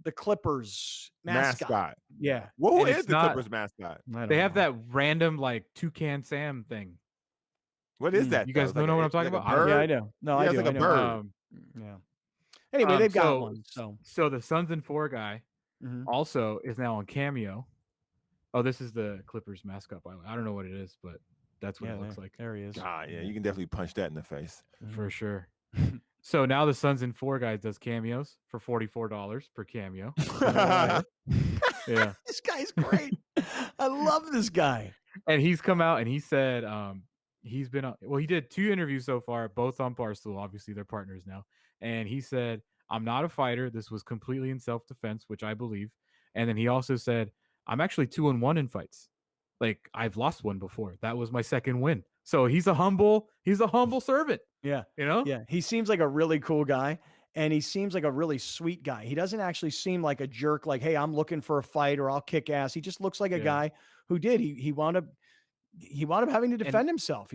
the Clippers mascot. Yeah. Who is the Clippers mascot? They have that random like Toucan Sam thing. What is that? You guys don't know what I'm talking about? Yeah, I know. No, I do. Like a bird. Yeah. Anyway, they've got one. So the Sons in 4 guy also is now on Cameo. Oh, this is the Clippers mascot, by the way. I don't know what it is, but that's what it looks like. There he is. Ah, yeah, you can definitely punch that in the face. For sure. So now the Sons in 4 guys does cameos for $44 per cameo. Yeah. This guy's great. I love this guy. And he's come out and he said he's been on, he did 2 interviews so far, both on Barstool. Obviously, they're partners now. And he said, I'm not a fighter. This was completely in self-defense, which I believe. And then he also said, I'm actually 2-1 in fights. Like, I've lost one before. That was my second win. So he's a humble servant. Yeah. Yeah. He seems like a really cool guy. And he seems like a really sweet guy. He doesn't actually seem like a jerk, like, hey, I'm looking for a fight or I'll kick ass. He just looks like a guy who did. He wound up having to defend himself,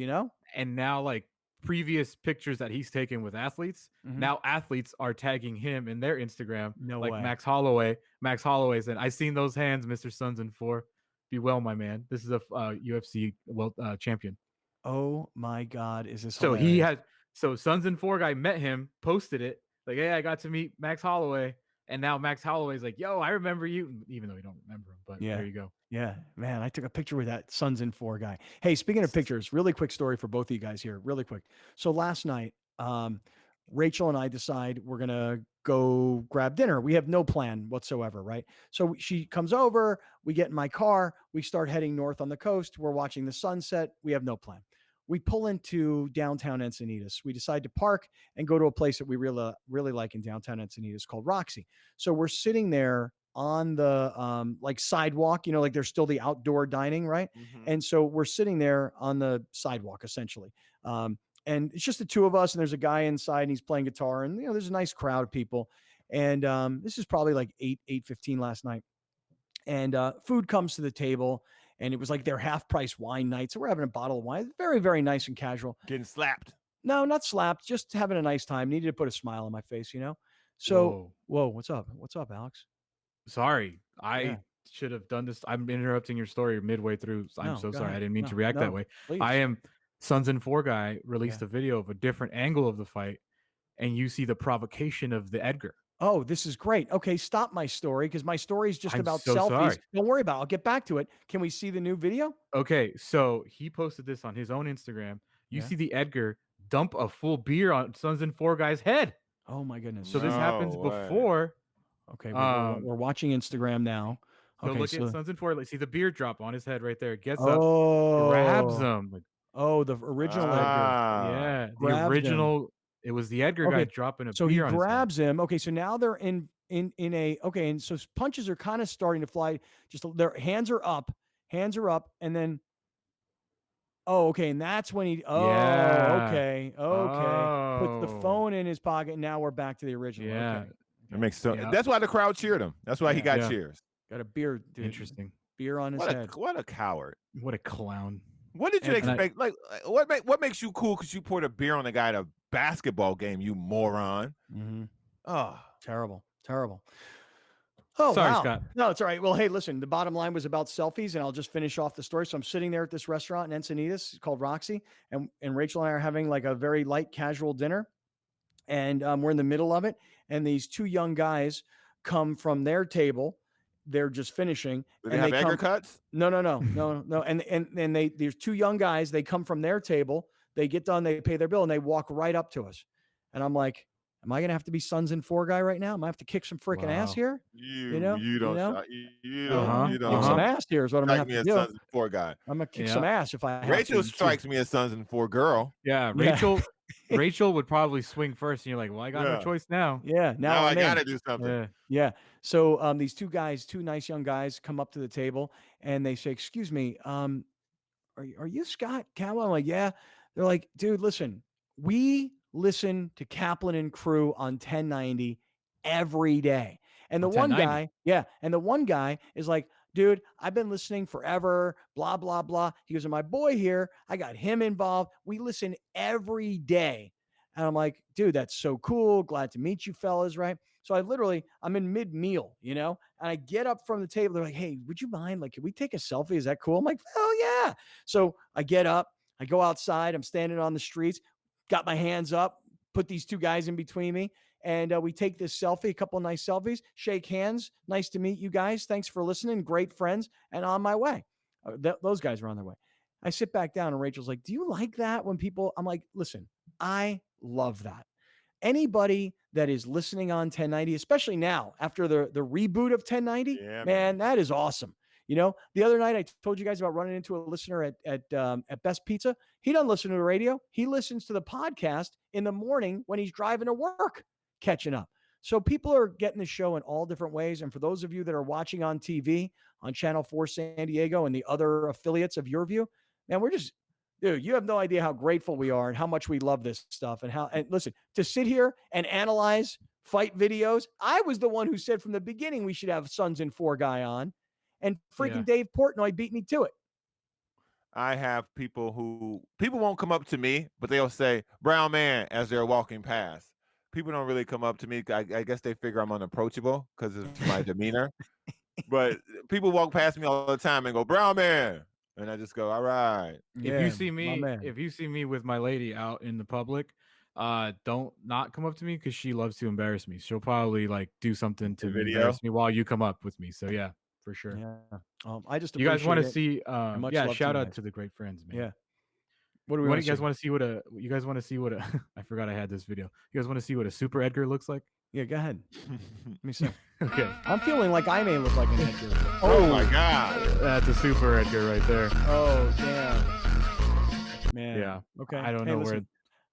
And now, like, previous pictures that he's taken with athletes, now athletes are tagging him in their Instagram. No like way. Max Holloway said, I seen those hands, Mr. Sons in 4. Be well, my man. This is a UFC champion. Oh my God. Is this so hilarious? So Sons in 4 guy met him, posted it, like, hey, I got to meet Max Holloway. And now Max Holloway's like, yo, I remember you, even though you don't remember him, but there you go. Yeah, man, I took a picture with that Sons in 4 guy. Hey, speaking of pictures, really quick story for both of you guys here, really quick. So last night, Rachel and I decide we're going to go grab dinner. We have no plan whatsoever, right? So she comes over, we get in my car, we start heading north on the coast. We're watching the sunset. We have no plan. We pull into downtown Encinitas. We decide to park and go to a place that we really like in downtown Encinitas called Roxy. So we're sitting there on the like sidewalk, like there's still the outdoor dining, right? And so we're sitting there on the sidewalk essentially. And it's just the two of us, and there's a guy inside and he's playing guitar, and there's a nice crowd of people. And this is probably like 8:15 last night. And food comes to the table, and it was like their half price wine night. So we're having a bottle of wine. Very, very nice and casual. Getting slapped. No, not slapped, just having a nice time. Needed to put a smile on my face, So, whoa, what's up? What's up, Alex? Sorry, I should have done this. I'm interrupting your story midway through. I'm so sorry. I didn't mean to react that way. Please. I am Sons in 4 guy released a video of a different angle of the fight, and you see the provocation of the Edgar. Oh, this is great. Okay, stop my story because my story is just about so selfies. sorry. Don't worry about it. I'll get back to it. Can we see the new video? Okay, so he posted this on his own Instagram. You see the Edgar dump a full beer on Sons in 4 guy's head. Oh my goodness. So this happens before. Okay, we're watching Instagram now. So Okay, look at Sons in 4. See the beer drop on his head right there. Gets up, Oh. grabs him. Like, the original Edgar. yeah, the Grabbed original. him. It was the Edgar guy dropping a So beer he on his head. grabs him. Okay, so now they're in a and so punches are kind of starting to fly. Just their hands are up, and then and that's when he okay. Puts the phone in his pocket, and now we're back to the original. Okay. It makes That's why the crowd cheered him. That's why he got cheers. Got a beer, dude. Interesting. Beer on his head. What a coward. What a clown. What did you expect? What makes you cool because you poured a beer on a guy at a basketball game, you moron? Oh, terrible. Oh, sorry, wow. Scott. No, it's all right. Well, hey, listen, the bottom line was about selfies, and I'll just finish off the story. So I'm sitting there at this restaurant in Encinitas called Roxy, and Rachel and I are having like a very light, casual dinner, and we're in the middle of it, and these two young guys come from their table. They're just finishing. Do they have Edgar cuts? No. And there's two young guys. They come from their table. They get done. They pay their bill, and they walk right up to us. And I'm like, am I gonna have to be Sons in 4 guy right now? Am I have to kick some freaking ass here? You don't kick some ass here is what I'm gonna have to do. Sons in 4 guy. I'm gonna kick some ass if I have Rachel to. strikes me as Sons in 4 girl. Yeah, Rachel. Rachel would probably swing first, and you're like, well, I got no choice now. Yeah, now I gotta do something. Yeah. So these two nice young guys, come up to the table and they say, "Excuse me, are you Scott Kaplan?" I'm like, "Yeah." They're like, "Dude, listen, we listen to Kaplan and Crew on 1090 every day." And the one guy, is like, "Dude, I've been listening forever, blah, blah, blah." He goes, "And my boy here, I got him involved. We listen every day." And I'm like, "Dude, that's so cool. Glad to meet you fellas." Right. So I'm in mid-meal, and I get up from the table. They're like, "Hey, would you mind? Like, can we take a selfie? Is that cool?" I'm like, "Oh yeah." So I get up, I go outside, I'm standing on the streets, got my hands up, put these two guys in between me. And we take this selfie, a couple of nice selfies, shake hands. Nice to meet you guys. Thanks for listening. Great friends. And on my way. Those guys are on their way. I sit back down and Rachel's like, "Do you like that when people," I'm like, "Listen, I love that. Anybody that is listening on 1090, especially now after the reboot of 1090, man, that is awesome. The other night I told you guys about running into a listener at Best Pizza. He doesn't listen to the radio. He listens to the podcast in the morning when he's driving to work, catching up. So people are getting the show in all different ways. And for those of you that are watching on TV on Channel 4 San Diego and the other affiliates of YourView, man, dude, you have no idea how grateful we are and how much we love this stuff. And listen, to sit here and analyze fight videos, I was the one who said from the beginning we should have Sons in 4 guy on, and freaking Dave Portnoy beat me to it. I have people won't come up to me, but they'll say "brown man" as they're walking past. People don't really come up to me. I guess they figure I'm unapproachable because of my demeanor. But people walk past me all the time and go "brown man," and I just go, "All right." If you see me with my lady out in the public, don't not come up to me because she loves to embarrass me. She'll probably like do something to Video? embarrass me while you come up with me. So yeah, for sure. Yeah. I just You guys want to appreciate it. see? And much Yeah, love shout you out guys. to the great friends, man. Yeah. What do we What do want you guys want to see? You guys want to see what a? I forgot I had this video. You guys want to see what a Super Edgar looks like? Yeah, go ahead. Let me see. Okay. I'm feeling like I may look like an Edgar. Oh my God. That's a Super Edgar right there. Oh, damn. Man. Yeah. Okay. I don't Hey, know listen,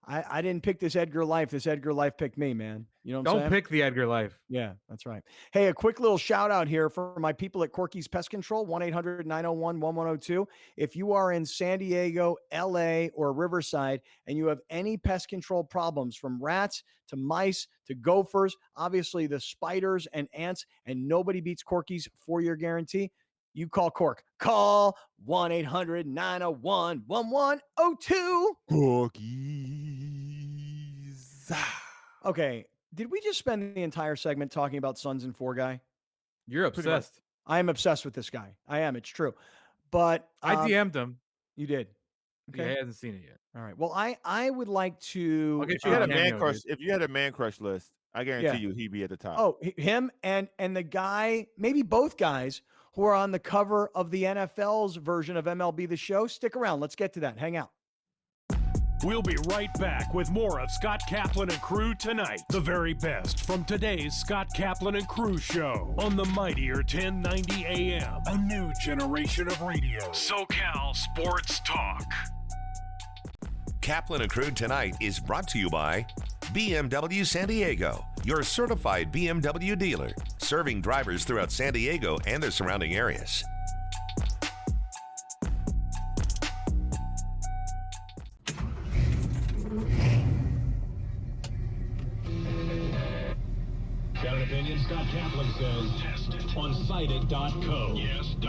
I didn't pick this Edgar life. This Edgar life picked me, man. You know what I'm saying? Don't pick the Edgar life. Yeah, that's right. Hey, a quick little shout out here for my people at Corky's Pest Control, 1-800-901-1102. If you are in San Diego, LA, or Riverside, and you have any pest control problems from rats to mice to gophers, obviously the spiders and ants, and nobody beats Corky's 4-year guarantee, you call Cork. Call 1-800-901-1102. Cookies. Okay. Did we just spend the entire segment talking about Sons and Four Guy? You're obsessed. I am obsessed with this guy. I am. It's true. But I DM'd him. You did. Okay. Yeah, he hasn't seen it yet. All right. Well, I would like to. I'll get If you had a man crush, if you had a man crush list, I guarantee you he'd be at the top. Oh, him and the guy, maybe both guys who are on the cover of the NFL's version of MLB The Show. Stick around. Let's get to that. Hang out. We'll be right back with more of Scott Kaplan and Crew tonight. The very best from today's Scott Kaplan and Crew show on the mightier 1090 AM. A new generation of radio. SoCal Sports Talk. Kaplan and Crew tonight is brought to you by BMW San Diego, your certified BMW dealer, serving drivers throughout San Diego and the surrounding areas. Got an opinion? Scott Kaplan says test it on cited.co. Yes, .co.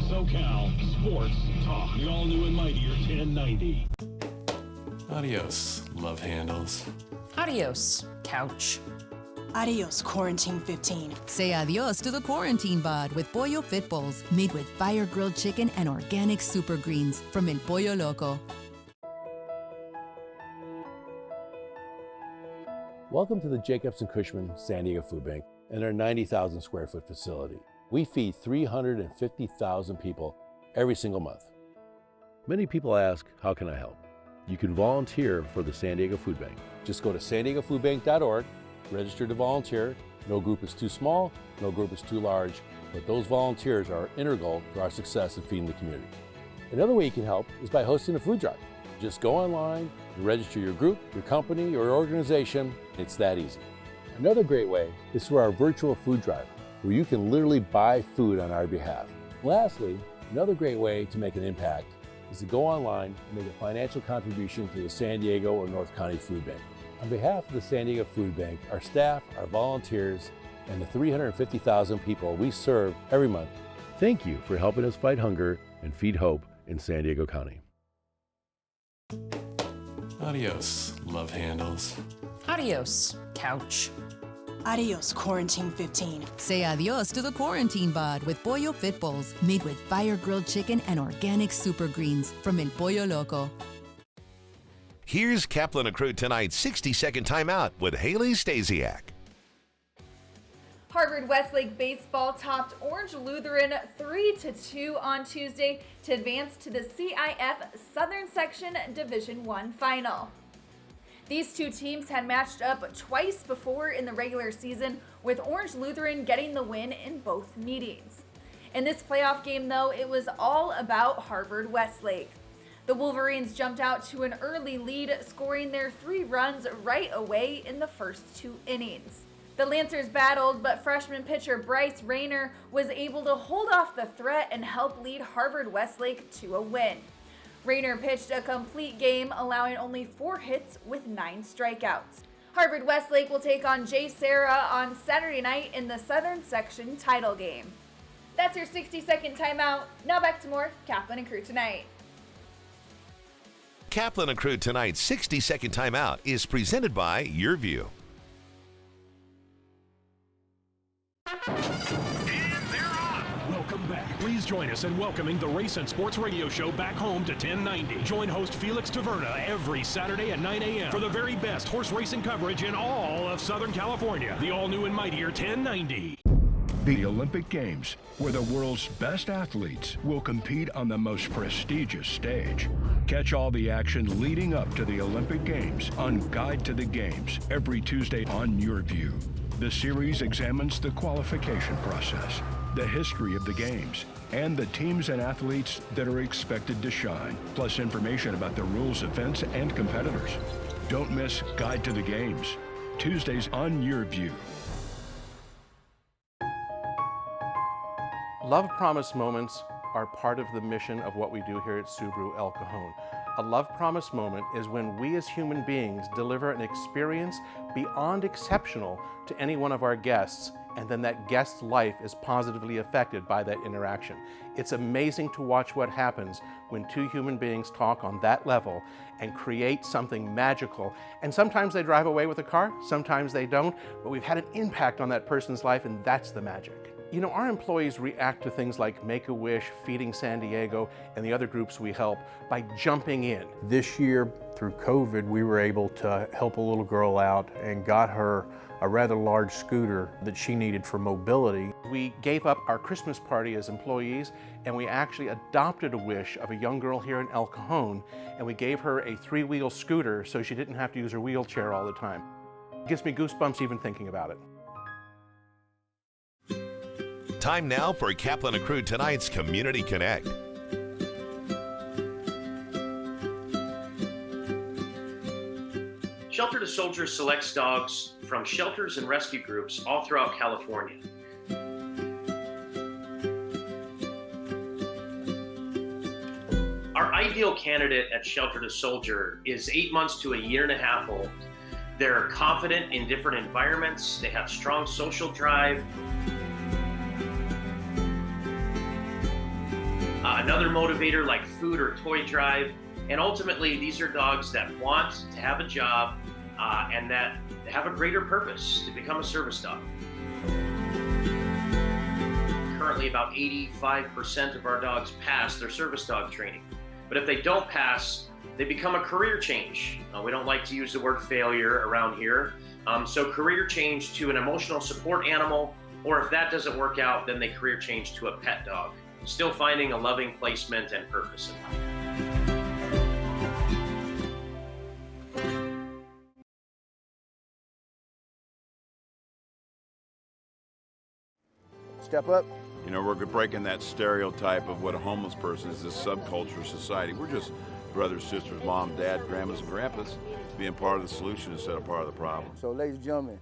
SoCal Sports Talk. The all-new and mightier 1090. Adios, love handles. Adios, couch. Adios, Quarantine 15. Say adios to the quarantine bod with Pollo Fit Bowls, made with fire-grilled chicken and organic super greens from El Pollo Loco. Welcome to the Jacobs & Cushman San Diego Food Bank and our 90,000 square foot facility. We feed 350,000 people every single month. Many people ask, how can I help? You can volunteer for the San Diego Food Bank. Just go to sandiegofoodbank.org, register to volunteer. No group is too small, no group is too large, but those volunteers are integral to our success in feeding the community. Another way you can help is by hosting a food drive. Just go online and register your group, your company, or your organization. It's that easy. Another great way is through our virtual food drive, where you can literally buy food on our behalf. Lastly, another great way to make an impact is to go online and make a financial contribution to the San Diego or North County Food Bank. On behalf of the San Diego Food Bank, our staff, our volunteers, and the 350,000 people we serve every month, thank you for helping us fight hunger and feed hope in San Diego County. Adios, love handles. Adios, couch. Adios, Quarantine 15. Say adios to the quarantine bod with Pollo Fit Bowls, made with fire-grilled chicken and organic super greens from El Pollo Loco. Here's Kaplan and Crew tonight's 60-second timeout with Haley Stasiak. Harvard-Westlake baseball topped Orange Lutheran 3-2 on Tuesday to advance to the CIF Southern Section Division I final. These two teams had matched up twice before in the regular season, with Orange Lutheran getting the win in both meetings. In this playoff game, though, it was all about Harvard-Westlake. The Wolverines jumped out to an early lead, scoring their 3 runs right away in the first 2 innings. The Lancers battled, but freshman pitcher Bryce Rayner was able to hold off the threat and help lead Harvard-Westlake to a win. Rayner pitched a complete game, allowing only 4 hits with 9 strikeouts. Harvard-Westlake will take on J. Sarah on Saturday night in the Southern Section title game. That's your 60-second timeout. Now back to more Kaplan and Crew tonight. Kaplan and Crew tonight's 60-second timeout is presented by Your View. Welcome back. Please join us in welcoming the Race and Sports Radio Show back home to 1090. Join host Felix Taverna every Saturday at 9 a.m. for the very best horse racing coverage in all of Southern California. The all-new and mightier 1090. The Olympic Games, where the world's best athletes will compete on the most prestigious stage. Catch all the action leading up to the Olympic Games on Guide to the Games every Tuesday on Your View. The series examines the qualification process, the history of the Games, and the teams and athletes that are expected to shine, plus information about the rules, events, and competitors. Don't miss Guide to the Games, Tuesdays on Your View. Love promise moments are part of the mission of what we do here at Subaru El Cajon. A love promise moment is when we as human beings deliver an experience beyond exceptional to any one of our guests, and then that guest's life is positively affected by that interaction. It's amazing to watch what happens when two human beings talk on that level and create something magical. And sometimes they drive away with a car, sometimes they don't, but we've had an impact on that person's life, and that's the magic. You know, our employees react to things like Make-A-Wish, Feeding San Diego, and the other groups we help by jumping in. This year, through COVID, we were able to help a little girl out and got her a rather large scooter that she needed for mobility. We gave up our Christmas party as employees, and we actually adopted a wish of a young girl here in El Cajon, and we gave her a 3-wheel scooter so she didn't have to use her wheelchair all the time. It gives me goosebumps even thinking about it. Time now for Kaplan and Crew tonight's Community Connect. Shelter to Soldiers selects dogs from shelters and rescue groups all throughout California. Our ideal candidate at Shelter to Soldier is 8 months to a year and a half old. They're confident in different environments. They have strong social drive. Another motivator like food or toy drive. And ultimately, these are dogs that want to have a job and that have a greater purpose to become a service dog. Currently, about 85% of our dogs pass their service dog training. But if they don't pass, they become a career change. We don't like to use the word failure around here. So career change to an emotional support animal, or if that doesn't work out, then they career change to a pet dog. Still finding a loving placement and purpose in life. Step up. You know, we're breaking that stereotype of what a homeless person is, this subculture society. We're just brothers, sisters, mom, dad, grandmas, and grandpas, being part of the solution instead of part of the problem. So, ladies and gentlemen,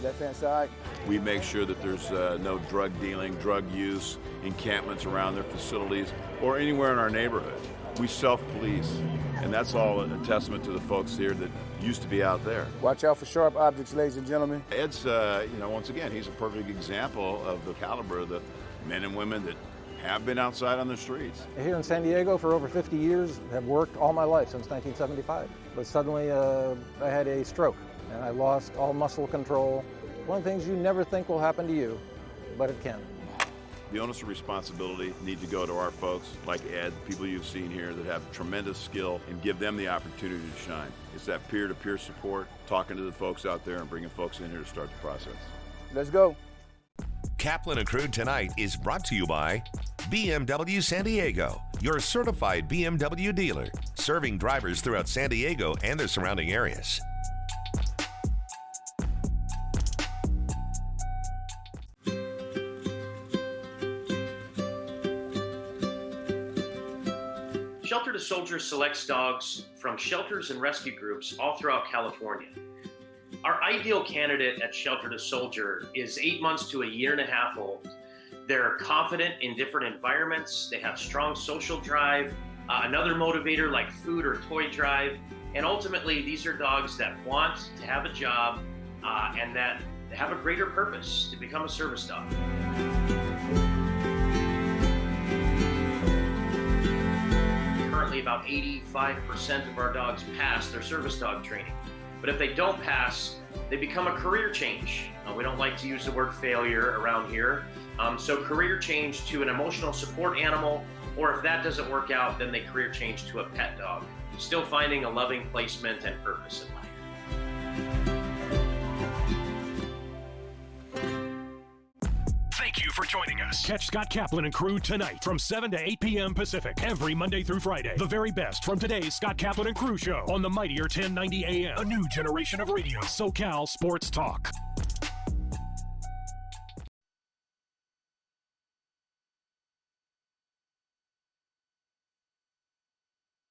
left-hand side. We make sure that there's no drug dealing, drug use, encampments around their facilities, or anywhere in our neighborhood. We self-police, and that's all a testament to the folks here that used to be out there. Watch out for sharp objects, ladies and gentlemen. Ed's, you know, once again, he's a perfect example of the caliber of the men and women that have been outside on the streets. Here in San Diego for over 50 years, have worked all my life since 1975. But suddenly I had a stroke and I lost all muscle control. One of the things you never think will happen to you, but it can. The onus of responsibility need to go to our folks like Ed, people you've seen here that have tremendous skill, and give them the opportunity to shine. It's that peer-to-peer support, talking to the folks out there and bringing folks in here to start the process. Let's go. Kaplan and Crew tonight is brought to you by BMW San Diego, your certified BMW dealer, serving drivers throughout San Diego and the surrounding areas. Shelter to Soldier selects dogs from shelters and rescue groups all throughout California. Our ideal candidate at Shelter to Soldier is 8 months to a year and a half old. They're confident in different environments. They have strong social drive, another motivator like food or toy drive. And ultimately, these are dogs that want to have a job and that have a greater purpose to become a service dog. Currently, about 85% of our dogs pass their service dog training. But if they don't pass, they become a career change. We don't like to use the word failure around here. So career change to an emotional support animal, or if that doesn't work out, then they career change to a pet dog. Still finding a loving placement and purpose in life. Thank you for joining us. Catch Scott Kaplan and crew tonight from 7 to 8 p.m. Pacific every Monday through Friday. The very best from today's Scott Kaplan and crew show on the mightier 1090 AM. A new generation of radio, SoCal Sports Talk.